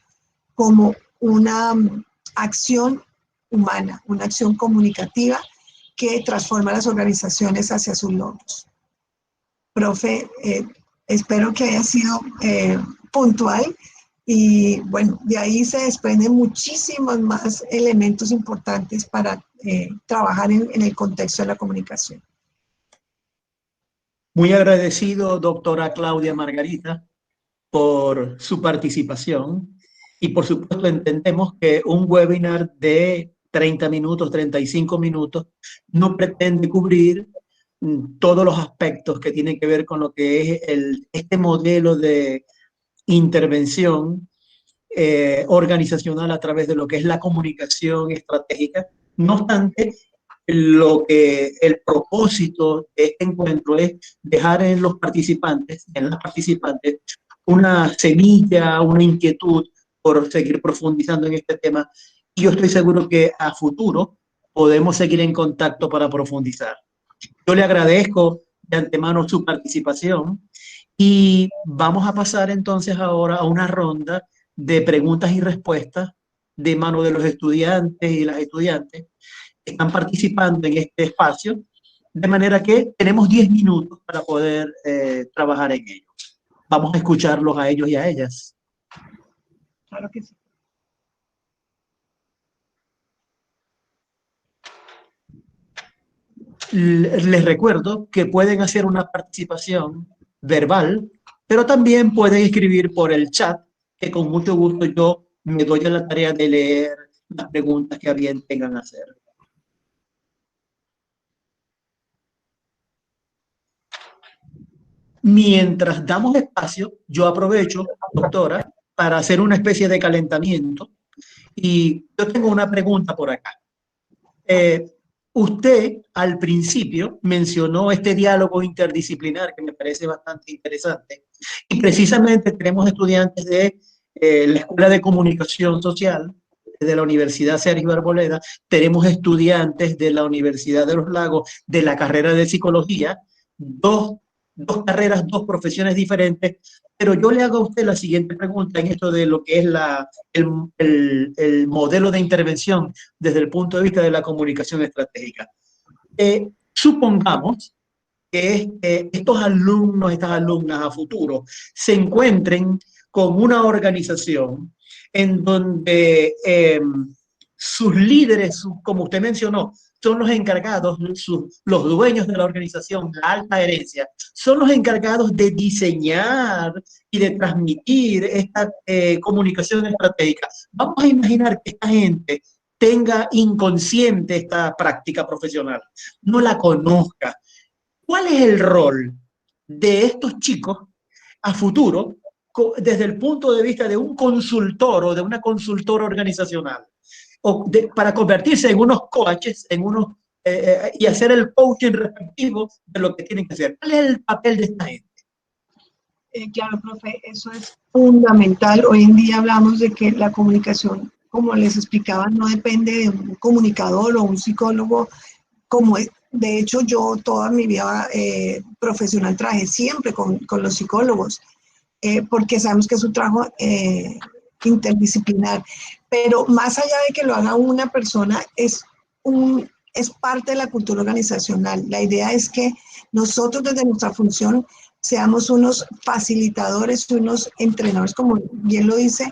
como una acción humana, una acción comunicativa que transforma las organizaciones hacia sus logros. Profe, espero que haya sido puntual y bueno, de ahí se desprenden muchísimos más elementos importantes para trabajar en el contexto de la comunicación. Muy agradecido, doctora Claudia Margarita, por su participación y por supuesto entendemos que un webinar de 30 minutos, 35 minutos, no pretende cubrir todos los aspectos que tienen que ver con lo que es este modelo de intervención organizacional a través de lo que es la comunicación estratégica. No obstante, el propósito de este encuentro es dejar en los participantes, en las participantes, una semilla, una inquietud por seguir profundizando en este tema. Y yo estoy seguro que a futuro podemos seguir en contacto para profundizar. Yo le agradezco de antemano su participación y vamos a pasar entonces ahora a una ronda de preguntas y respuestas de mano de los estudiantes y las estudiantes que están participando en este espacio, de manera que tenemos 10 minutos para poder trabajar en ello. Vamos a escucharlos a ellos y a ellas. Claro que sí. Les recuerdo que pueden hacer una participación verbal, pero también pueden escribir por el chat, que con mucho gusto yo me doy a la tarea de leer las preguntas que a bien tengan a hacer. Mientras damos espacio, yo aprovecho, doctora, para hacer una especie de calentamiento. Y yo tengo una pregunta por acá. Usted al principio mencionó este diálogo interdisciplinar que me parece bastante interesante. Y precisamente tenemos estudiantes de la Escuela de Comunicación Social de la Universidad Sergio Arboleda, tenemos estudiantes de la Universidad de los Lagos de la carrera de psicología, dos carreras, dos profesiones diferentes, pero yo le hago a usted la siguiente pregunta en esto de lo que es el modelo de intervención desde el punto de vista de la comunicación estratégica. Supongamos que estos alumnos, estas alumnas a futuro se encuentren con una organización en donde sus líderes, como usted mencionó, son los encargados, los dueños de la organización, la alta gerencia, son los encargados de diseñar y de transmitir esta comunicación estratégica. Vamos a imaginar que esta gente tenga inconsciente esta práctica profesional, no la conozca. ¿Cuál es el rol de estos chicos a futuro desde el punto de vista de un consultor o de una consultora organizacional? Para convertirse en unos coaches, y hacer el coaching respectivo de lo que tienen que hacer. ¿Cuál es el papel de esta gente? Claro, profe, eso es fundamental. Hoy en día hablamos de que la comunicación, como les explicaba, no depende de un comunicador o un psicólogo, como es. De hecho, yo toda mi vida profesional trabajé siempre con los psicólogos, porque sabemos que es un trabajo interdisciplinar. Pero más allá de que lo haga una persona, es parte de la cultura organizacional. La idea es que nosotros desde nuestra función seamos unos facilitadores, unos entrenadores, como bien lo dice,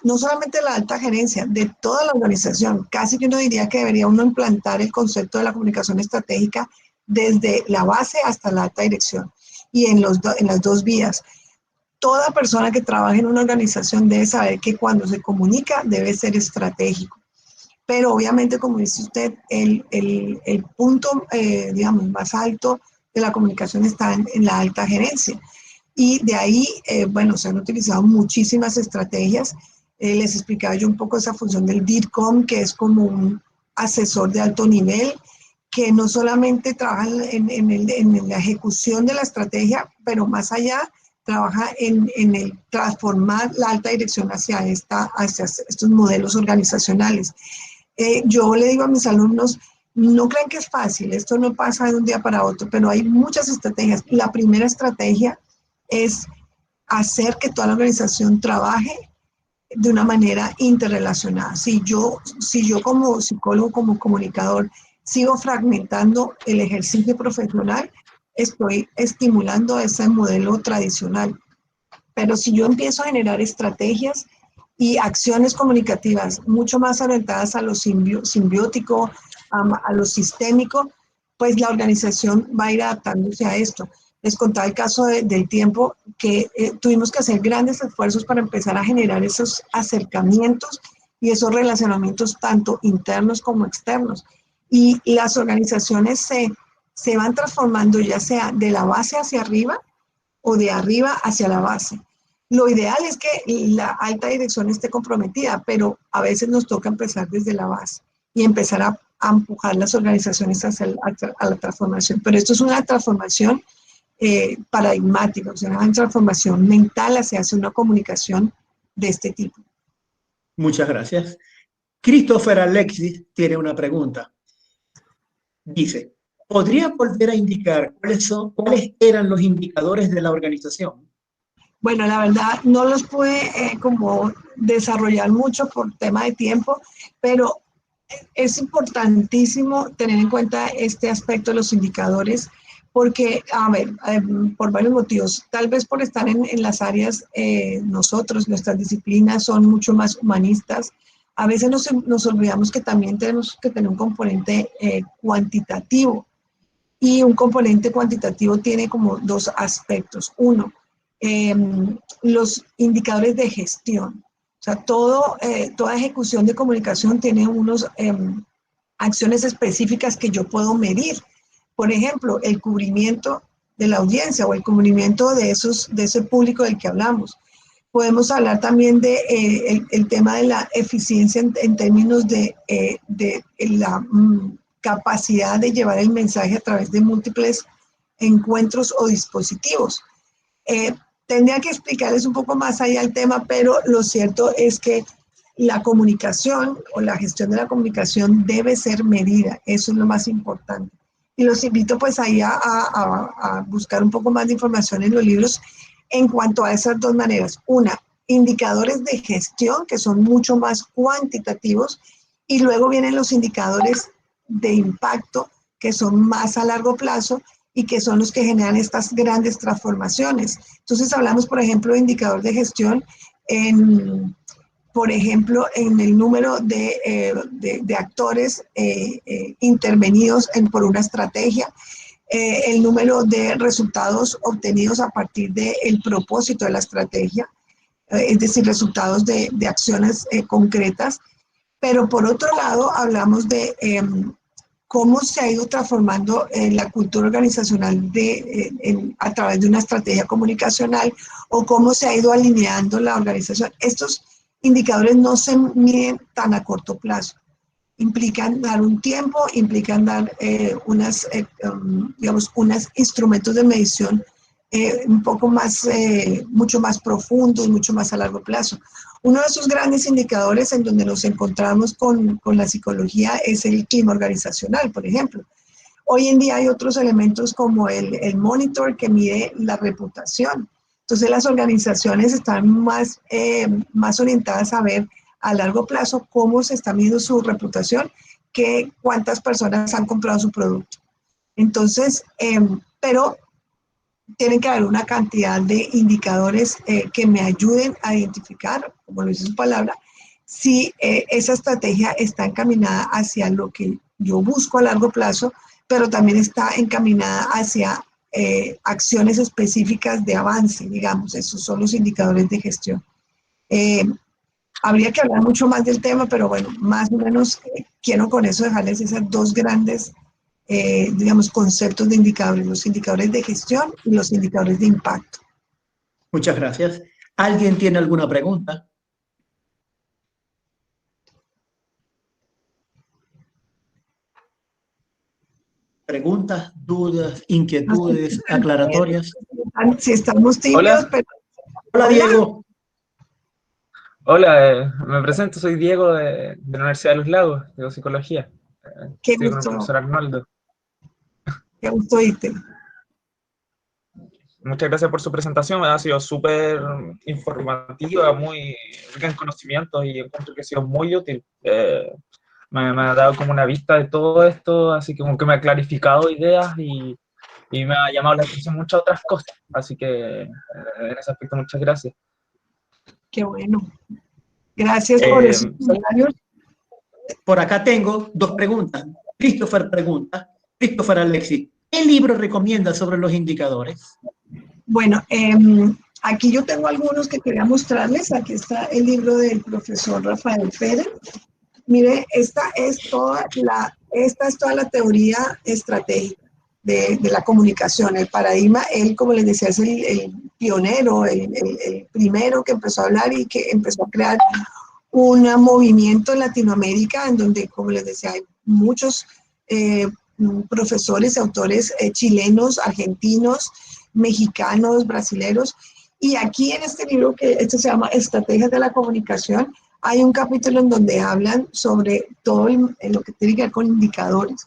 no solamente de la alta gerencia, de toda la organización. Casi que uno diría que debería uno implantar el concepto de la comunicación estratégica desde la base hasta la alta dirección y en las dos vías. Toda persona que trabaje en una organización debe saber que cuando se comunica debe ser estratégico. Pero obviamente, como dice usted, el punto, digamos, más alto de la comunicación está en la alta gerencia. Y de ahí, bueno, se han utilizado muchísimas estrategias. Les explicaba yo un poco esa función del DIRCOM, que es como un asesor de alto nivel, que no solamente trabaja en la ejecución de la estrategia, pero más allá, trabaja en el transformar la alta dirección hacia estos modelos organizacionales. Yo le digo a mis alumnos, no crean que es fácil, esto no pasa de un día para otro, pero hay muchas estrategias. La primera estrategia es hacer que toda la organización trabaje de una manera interrelacionada. Si yo como psicólogo, como comunicador, sigo fragmentando el ejercicio profesional, estoy estimulando ese modelo tradicional. Pero si yo empiezo a generar estrategias y acciones comunicativas mucho más orientadas a lo simbiótico, a lo sistémico, pues la organización va a ir adaptándose a esto. Les contaba el caso del tiempo que tuvimos que hacer grandes esfuerzos para empezar a generar esos acercamientos y esos relacionamientos tanto internos como externos. Y las organizaciones se van transformando ya sea de la base hacia arriba o de arriba hacia la base. Lo ideal es que la alta dirección esté comprometida, pero a veces nos toca empezar desde la base y empezar a empujar las organizaciones a la transformación. Pero esto es una transformación paradigmática, o sea, una transformación mental hacia una comunicación de este tipo. Muchas gracias. Christopher Alexis tiene una pregunta. Dice, ¿podría volver a indicar cuáles eran los indicadores de la organización? Bueno, la verdad no los pude como desarrollar mucho por tema de tiempo, pero es importantísimo tener en cuenta este aspecto de los indicadores, porque, a ver, por varios motivos, tal vez por estar en las áreas, nuestras disciplinas son mucho más humanistas, a veces nos olvidamos que también tenemos que tener un componente cuantitativo, y un componente cuantitativo tiene como dos aspectos. Uno, los indicadores de gestión. O sea, toda ejecución de comunicación tiene unas acciones específicas que yo puedo medir. Por ejemplo, el cubrimiento de la audiencia o el cubrimiento de ese público del que hablamos. Podemos hablar también de el tema de la eficiencia en términos de la capacidad de llevar el mensaje a través de múltiples encuentros o dispositivos. Tendría que explicarles un poco más allá el tema, pero lo cierto es que la comunicación o la gestión de la comunicación debe ser medida. Eso es lo más importante. Y los invito pues ahí a buscar un poco más de información en los libros en cuanto a esas dos maneras. Una, indicadores de gestión que son mucho más cuantitativos, y luego vienen los indicadores de impacto que son más a largo plazo y que son los que generan estas grandes transformaciones. Entonces hablamos, por ejemplo, de indicador de gestión por ejemplo, en el número de actores intervenidos por una estrategia, el número de resultados obtenidos a partir del propósito de la estrategia, es decir, resultados de acciones concretas. Pero por otro lado, hablamos de cómo se ha ido transformando la cultura organizacional a través de una estrategia comunicacional, o cómo se ha ido alineando la organización. Estos indicadores no se miden tan a corto plazo. Implican dar un tiempo, implican dar unos instrumentos de medición un poco más, mucho más profundos, mucho más a largo plazo. Uno de esos grandes indicadores en donde nos encontramos con la psicología es el clima organizacional, por ejemplo. Hoy en día hay otros elementos como el monitor, que mide la reputación. Entonces las organizaciones están más orientadas a ver a largo plazo cómo se está midiendo su reputación, que cuántas personas han comprado su producto. Entonces, pero tienen que haber una cantidad de indicadores que me ayuden a identificar, como lo dice su palabra, si esa estrategia está encaminada hacia lo que yo busco a largo plazo, pero también está encaminada hacia acciones específicas de avance, digamos. Esos son los indicadores de gestión. Habría que hablar mucho más del tema, pero bueno, más o menos quiero con eso dejarles esas dos grandes digamos, conceptos de indicadores, los indicadores de gestión y los indicadores de impacto. Muchas gracias. ¿Alguien tiene alguna pregunta? ¿Preguntas, dudas, inquietudes, aclaratorias? Si estamos tibios, Hola. pero... Hola, Diego. Hola, me presento, soy Diego de la Universidad de los Lagos, de Psicología. Qué Estoy con el gusto, profesor Arnoldo. qué gusto oírte. Muchas gracias por su presentación, ha sido súper informativa, muy rica en conocimientos, y encuentro que ha sido muy útil. Me ha dado como una vista de todo esto, así que como que me ha clarificado ideas y me ha llamado la atención muchas otras cosas. Así que en ese aspecto, muchas gracias. Qué bueno. Gracias por esos comentarios. Por acá tengo dos preguntas. Christopher pregunta, Christopher Alexis, ¿qué libro recomienda sobre los indicadores? Bueno, aquí yo tengo algunos que quería mostrarles. Aquí está el libro del profesor Rafael Pérez. Mire, esta es toda la teoría estratégica de la comunicación. El paradigma, él, como les decía, es el pionero, el primero que empezó a hablar y que empezó a crear un movimiento en Latinoamérica, en donde, como les decía, hay muchos profesores, autores chilenos, argentinos, mexicanos, brasileros. Y aquí en este libro, que esto se llama Estrategias de la Comunicación, hay un capítulo en donde hablan sobre todo lo que tiene que ver con indicadores.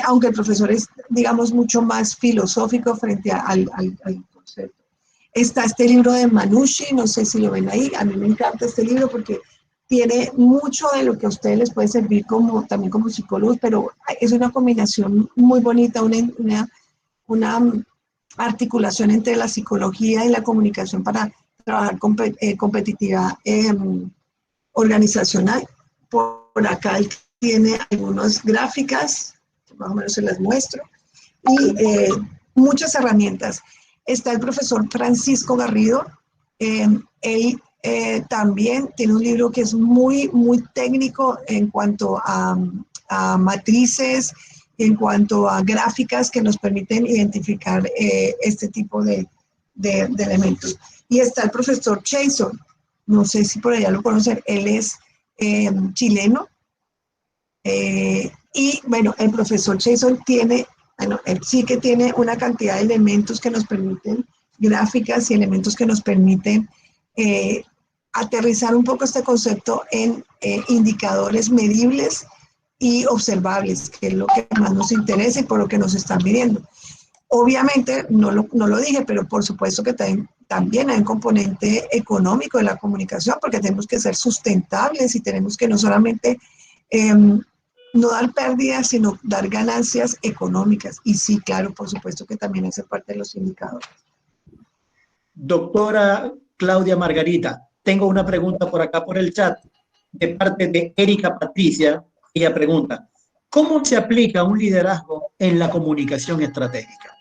Aunque el profesor es, digamos, mucho más filosófico frente al concepto. Está este libro de Manucci, no sé si lo ven ahí, a mí me encanta este libro porque tiene mucho de lo que a ustedes les puede servir también como psicólogos, pero es una combinación muy bonita, una articulación entre la psicología y la comunicación para trabajar competitividad organizacional. Por acá él tiene algunas gráficas, más o menos se las muestro, y muchas herramientas. Está el profesor Francisco Garrido, él también tiene un libro que es muy, muy técnico en cuanto a matrices, en cuanto a gráficas que nos permiten identificar este tipo de elementos. Y está el profesor Chason, no sé si por allá lo conocen, él es chileno, y bueno, el profesor Chason tiene, bueno, él sí que tiene una cantidad de elementos que nos permiten, gráficas y elementos que nos permiten aterrizar un poco este concepto en indicadores medibles y observables, que es lo que más nos interesa y por lo que nos están midiendo. Obviamente, no lo dije, pero por supuesto que también hay un componente económico de la comunicación, porque tenemos que ser sustentables y tenemos que no solamente no dar pérdidas, sino dar ganancias económicas. Y sí, claro, por supuesto que también hace parte de los indicadores. Doctora Claudia Margarita, tengo una pregunta por acá por el chat de parte de Erika Patricia. Ella pregunta, ¿cómo se aplica un liderazgo en la comunicación estratégica?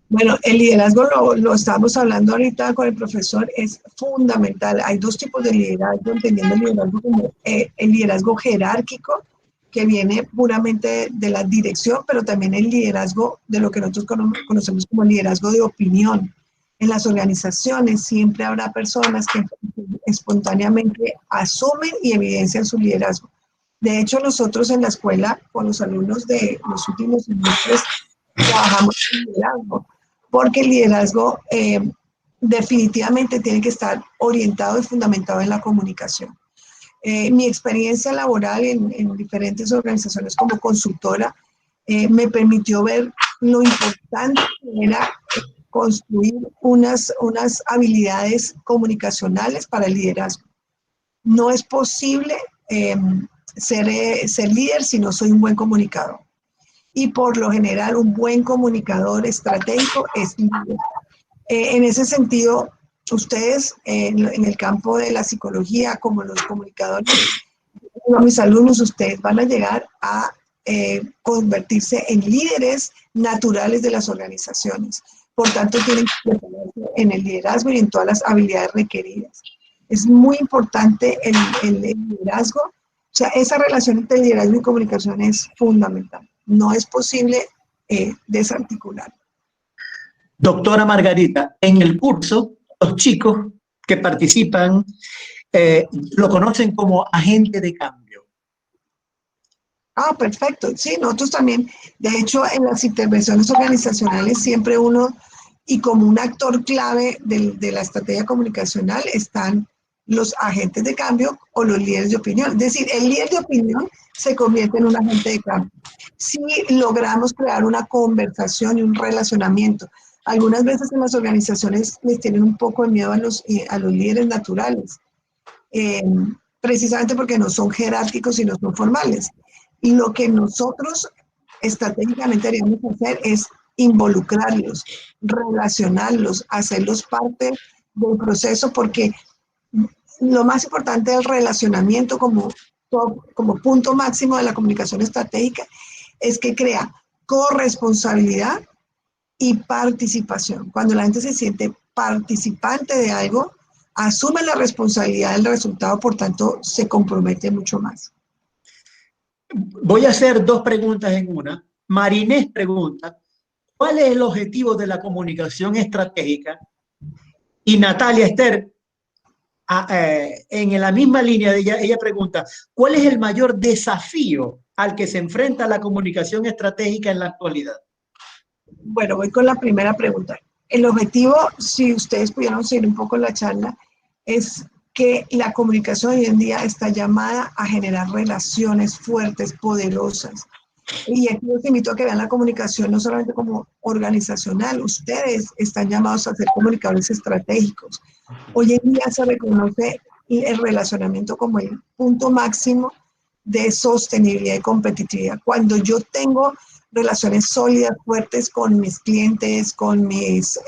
Bueno, el liderazgo lo estamos hablando ahorita con el profesor, es fundamental. Hay dos tipos de liderazgo, entendiendo el liderazgo como el liderazgo jerárquico, que viene puramente de la dirección, pero también el liderazgo de lo que nosotros conocemos como liderazgo de opinión. En las organizaciones siempre habrá personas que espontáneamente asumen y evidencian su liderazgo. De hecho, nosotros en la escuela, con los alumnos de los últimos semestres, trabajamos en liderazgo, porque el liderazgo definitivamente tiene que estar orientado y fundamentado en la comunicación. Mi experiencia laboral en diferentes organizaciones como consultora me permitió ver lo importante que era construir unas habilidades comunicacionales para el liderazgo. No es posible ser líder si no soy un buen comunicador. Y por lo general un buen comunicador estratégico es líder. En ese sentido, ustedes en el campo de la psicología, como los comunicadores, a mis alumnos, ustedes van a llegar a convertirse en líderes naturales de las organizaciones. Por tanto, tienen que prepararse en el liderazgo y en todas las habilidades requeridas. Es muy importante el liderazgo. O sea, esa relación entre liderazgo y comunicación es fundamental. No es posible desarticular. Doctora Margarita, en el curso, los chicos que participan lo conocen como agente de cambio. Ah, perfecto. Sí, nosotros también, de hecho, en las intervenciones organizacionales siempre uno, y como un actor clave de la estrategia comunicacional, están los agentes de cambio o los líderes de opinión. Es decir, el líder de opinión se convierte en un agente de cambio. Si logramos crear una conversación y un relacionamiento. Algunas veces en las organizaciones les tienen un poco de miedo a los líderes naturales, precisamente porque no son jerárquicos y no son formales. Y lo que nosotros estratégicamente deberíamos hacer es involucrarlos, relacionarlos, hacerlos parte del proceso, porque lo más importante del relacionamiento como punto máximo de la comunicación estratégica es que crea corresponsabilidad y participación. Cuando la gente se siente participante de algo, asume la responsabilidad del resultado, por tanto, se compromete mucho más. Voy a hacer dos preguntas en una. Marinés pregunta, ¿cuál es el objetivo de la comunicación estratégica? Y Natalia Esther, en la misma línea de ella pregunta, ¿cuál es el mayor desafío al que se enfrenta la comunicación estratégica en la actualidad? Bueno, voy con la primera pregunta. El objetivo, si ustedes pudieron seguir un poco la charla, es que la comunicación hoy en día está llamada a generar relaciones fuertes, poderosas. Y aquí los invito a que vean la comunicación no solamente como organizacional, ustedes están llamados a ser comunicadores estratégicos. Hoy en día se reconoce el relacionamiento como el punto máximo de sostenibilidad y competitividad. Cuando yo tengo relaciones sólidas, fuertes con mis clientes, con mis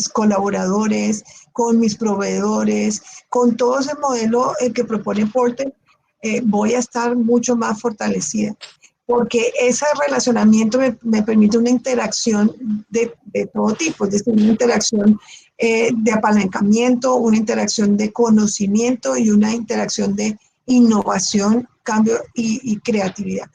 colaboradores, con mis proveedores, con todo ese modelo que propone Porter, voy a estar mucho más fortalecida. Porque ese relacionamiento me permite una interacción de todo tipo, es decir, una interacción de apalancamiento, una interacción de conocimiento y una interacción de innovación, cambio y creatividad.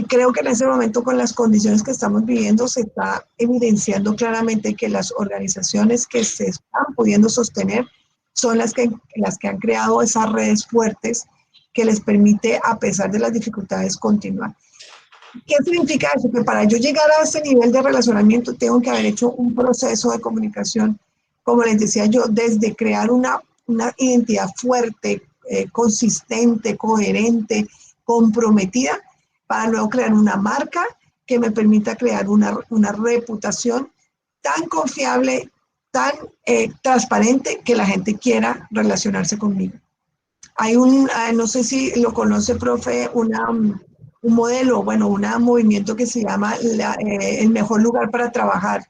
Creo que en ese momento, con las condiciones que estamos viviendo, se está evidenciando claramente que las organizaciones que se están pudiendo sostener son las que han creado esas redes fuertes que les permite, a pesar de las dificultades, continuar. ¿Qué significa eso? Que para yo llegar a ese nivel de relacionamiento tengo que haber hecho un proceso de comunicación, como les decía yo, desde crear una identidad fuerte, consistente, coherente, comprometida, para luego crear una marca que me permita crear una reputación tan confiable, tan transparente, que la gente quiera relacionarse conmigo. Hay no sé si lo conoce, profe, un modelo, bueno, un movimiento que se llama el mejor lugar para trabajar.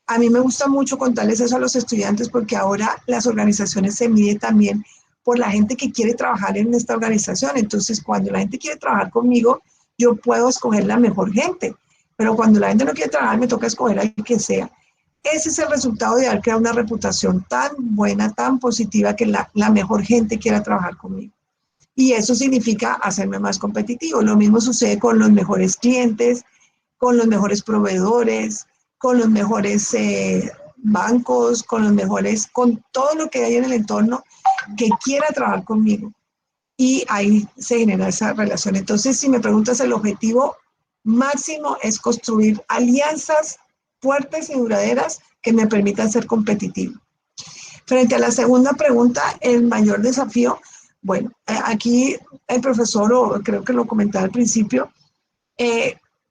A mí me gusta mucho contarles eso a los estudiantes, porque ahora las organizaciones se miden también por la gente que quiere trabajar en esta organización. Entonces, cuando la gente quiere trabajar conmigo, yo puedo escoger la mejor gente, pero cuando la gente no quiere trabajar, me toca escoger al que sea. Ese es el resultado de haber creado una reputación tan buena, tan positiva, que la mejor gente quiera trabajar conmigo. Y eso significa hacerme más competitivo. Lo mismo sucede con los mejores clientes, con los mejores proveedores, con los mejores bancos, con todo lo que hay en el entorno que quiera trabajar conmigo. Y ahí se genera esa relación. Entonces, si me preguntas, el objetivo máximo es construir alianzas fuertes y duraderas que me permitan ser competitivo. Frente a la segunda pregunta, el mayor desafío, bueno, aquí el profesor, o creo que lo comentaba al principio,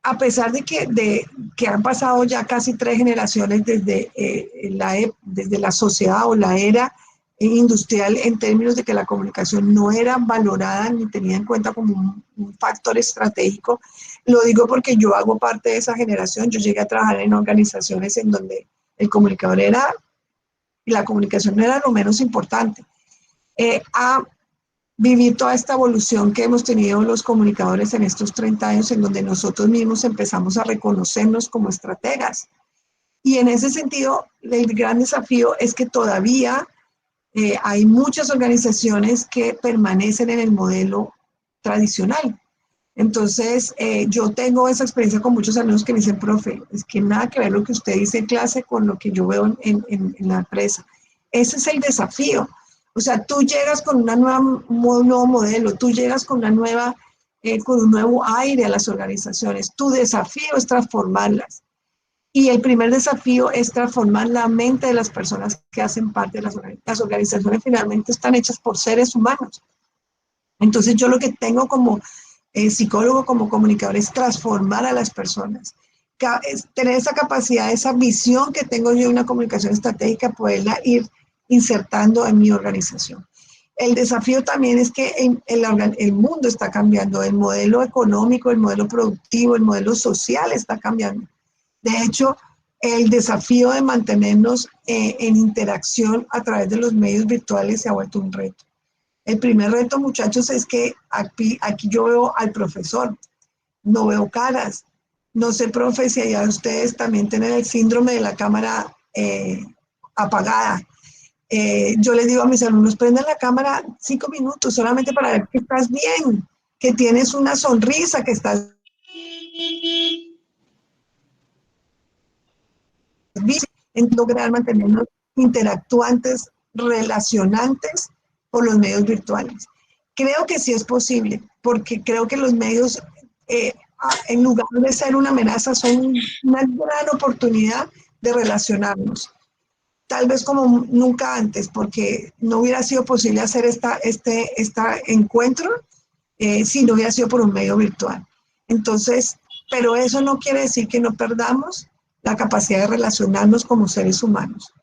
a pesar de que han pasado ya casi 3 generaciones desde la sociedad o la era industrial, en términos de que la comunicación no era valorada ni tenida en cuenta como un factor estratégico. Lo digo porque yo hago parte de esa generación. Yo llegué a trabajar en organizaciones en donde el comunicador era, y la comunicación no era lo menos importante. A vivir toda esta evolución que hemos tenido los comunicadores en estos 30 años, en donde nosotros mismos empezamos a reconocernos como estrategas. Y en ese sentido, el gran desafío es que todavía hay muchas organizaciones que permanecen en el modelo tradicional. Entonces, yo tengo esa experiencia con muchos alumnos que me dicen, profe, es que nada que ver lo que usted dice en clase con lo que yo veo en la empresa. Ese es el desafío. O sea, tú llegas con un nuevo modelo, tú llegas con con un nuevo aire a las organizaciones. Tu desafío es transformarlas. Y el primer desafío es transformar la mente de las personas que hacen parte de las organizaciones. Las organizaciones finalmente están hechas por seres humanos. Entonces, yo lo que tengo como psicólogo, como comunicador, es transformar a las personas. Es tener esa capacidad, esa visión que tengo yo de una comunicación estratégica, poderla ir insertando en mi organización. El desafío también es que el mundo está cambiando, el modelo económico, el modelo productivo, el modelo social está cambiando. De hecho, el desafío de mantenernos en interacción a través de los medios virtuales se ha vuelto un reto. El primer reto, muchachos, es que aquí yo veo al profesor, no veo caras. No sé, profe, si allá ustedes también tienen el síndrome de la cámara apagada. Yo les digo a mis alumnos, prendan la cámara 5 minutos solamente para ver que estás bien, que tienes una sonrisa, que estás en lograr mantenernos interactuantes, relacionantes por los medios virtuales. Creo que sí es posible, porque creo que los medios, en lugar de ser una amenaza, son una gran oportunidad de relacionarnos. Tal vez como nunca antes, porque no hubiera sido posible hacer este encuentro si no hubiera sido por un medio virtual. Entonces, pero eso no quiere decir que no perdamos la capacidad de relacionarnos como seres humanos,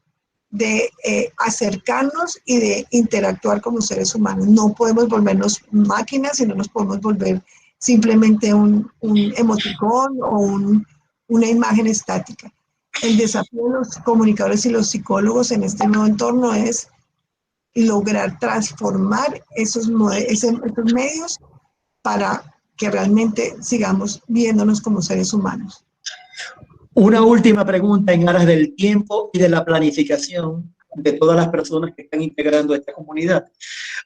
de acercarnos y de interactuar como seres humanos. No podemos volvernos máquinas, sino nos podemos volver simplemente un emoticón o una imagen estática. El desafío de los comunicadores y los psicólogos en este nuevo entorno es lograr transformar esos medios para que realmente sigamos viéndonos como seres humanos. Una última pregunta en aras del tiempo y de la planificación de todas las personas que están integrando esta comunidad.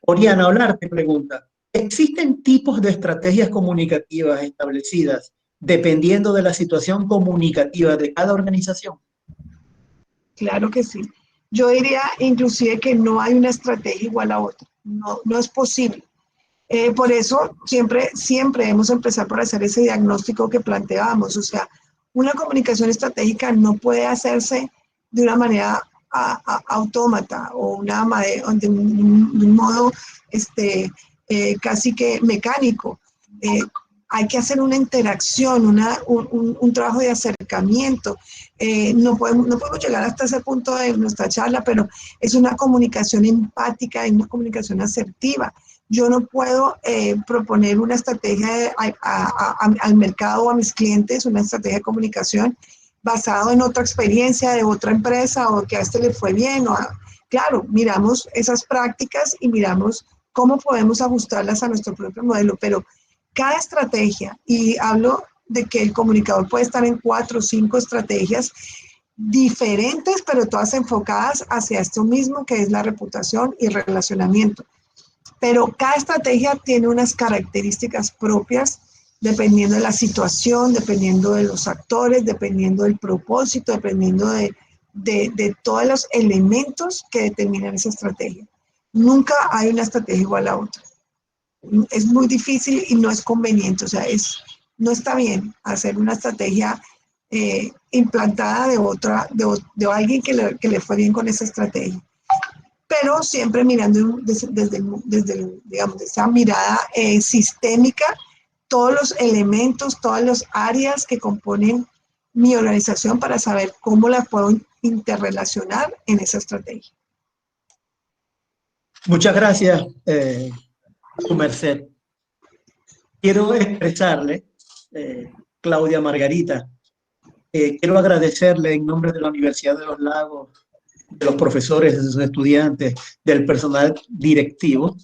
Oriana Olar te pregunta, ¿existen tipos de estrategias comunicativas establecidas dependiendo de la situación comunicativa de cada organización? Claro que sí. Yo diría inclusive que no hay una estrategia igual a otra. No es posible. Por eso siempre debemos empezar por hacer ese diagnóstico que planteábamos. O sea, una comunicación estratégica no puede hacerse de una manera autómata o de un modo casi que mecánico. Hay que hacer una interacción, un trabajo de acercamiento. No podemos llegar hasta ese punto de nuestra charla, pero es una comunicación empática y una comunicación asertiva. Yo no puedo proponer una estrategia al mercado o a mis clientes, una estrategia de comunicación basado en otra experiencia de otra empresa o que a este le fue bien. Claro, miramos esas prácticas y miramos cómo podemos ajustarlas a nuestro propio modelo, pero cada estrategia, y hablo de que el comunicador puede estar en 4 o 5 estrategias diferentes, pero todas enfocadas hacia esto mismo, que es la reputación y el relacionamiento. Pero cada estrategia tiene unas características propias dependiendo de la situación, dependiendo de los actores, dependiendo del propósito, dependiendo de todos los elementos que determinan esa estrategia. Nunca hay una estrategia igual a otra. Es muy difícil y no es conveniente, o sea, no está bien hacer una estrategia implantada de alguien que le fue bien con esa estrategia. Pero siempre mirando desde digamos, esa mirada sistémica, todos los elementos, todas las áreas que componen mi organización para saber cómo la puedo interrelacionar en esa estrategia. Muchas gracias, su merced. Quiero expresarle, Claudia Margarita, quiero agradecerle en nombre de la Universidad de los Lagos, de los profesores, de sus estudiantes, del personal directivo,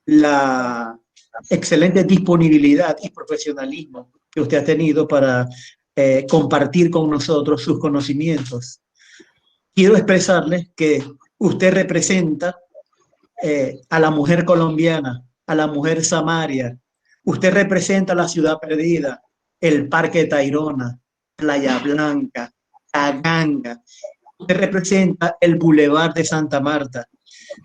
la excelente disponibilidad y profesionalismo que usted ha tenido para compartir con nosotros sus conocimientos. Quiero expresarle que usted representa a la mujer colombiana, a la mujer samaria. Usted representa la ciudad perdida, el Parque Tayrona, Playa Blanca, Taganga. Usted representa el Boulevard de Santa Marta,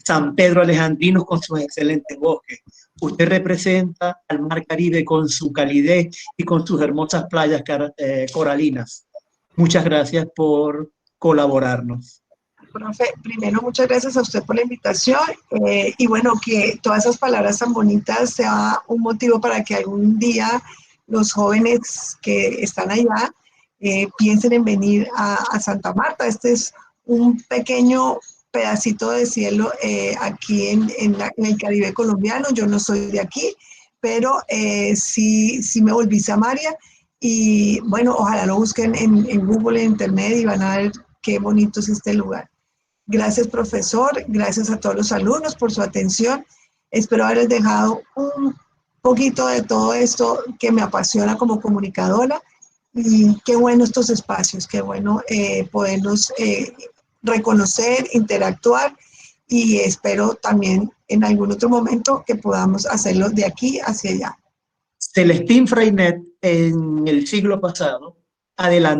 San Pedro Alejandrinos con sus excelentes bosques. Usted representa al Mar Caribe con su calidez y con sus hermosas playas coralinas. Muchas gracias por colaborarnos. Profe, primero muchas gracias a usted por la invitación y bueno, que todas esas palabras tan bonitas sea un motivo para que algún día los jóvenes que están allá piensen en venir a Santa Marta. Este es un pequeño pedacito de cielo aquí en el Caribe colombiano. Yo no soy de aquí, pero sí me volví samaria y bueno, ojalá lo busquen en Google, en Internet y van a ver qué bonito es este lugar. Gracias, profesor. Gracias a todos los alumnos por su atención. Espero haberles dejado un poquito de todo esto que me apasiona como comunicadora. Y qué bueno estos espacios, qué bueno podernos reconocer, interactuar y espero también en algún otro momento que podamos hacerlo de aquí hacia allá. Celestín Freinet en el siglo pasado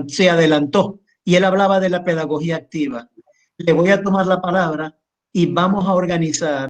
se adelantó y él hablaba de la pedagogía activa. Le voy a tomar la palabra y vamos a organizar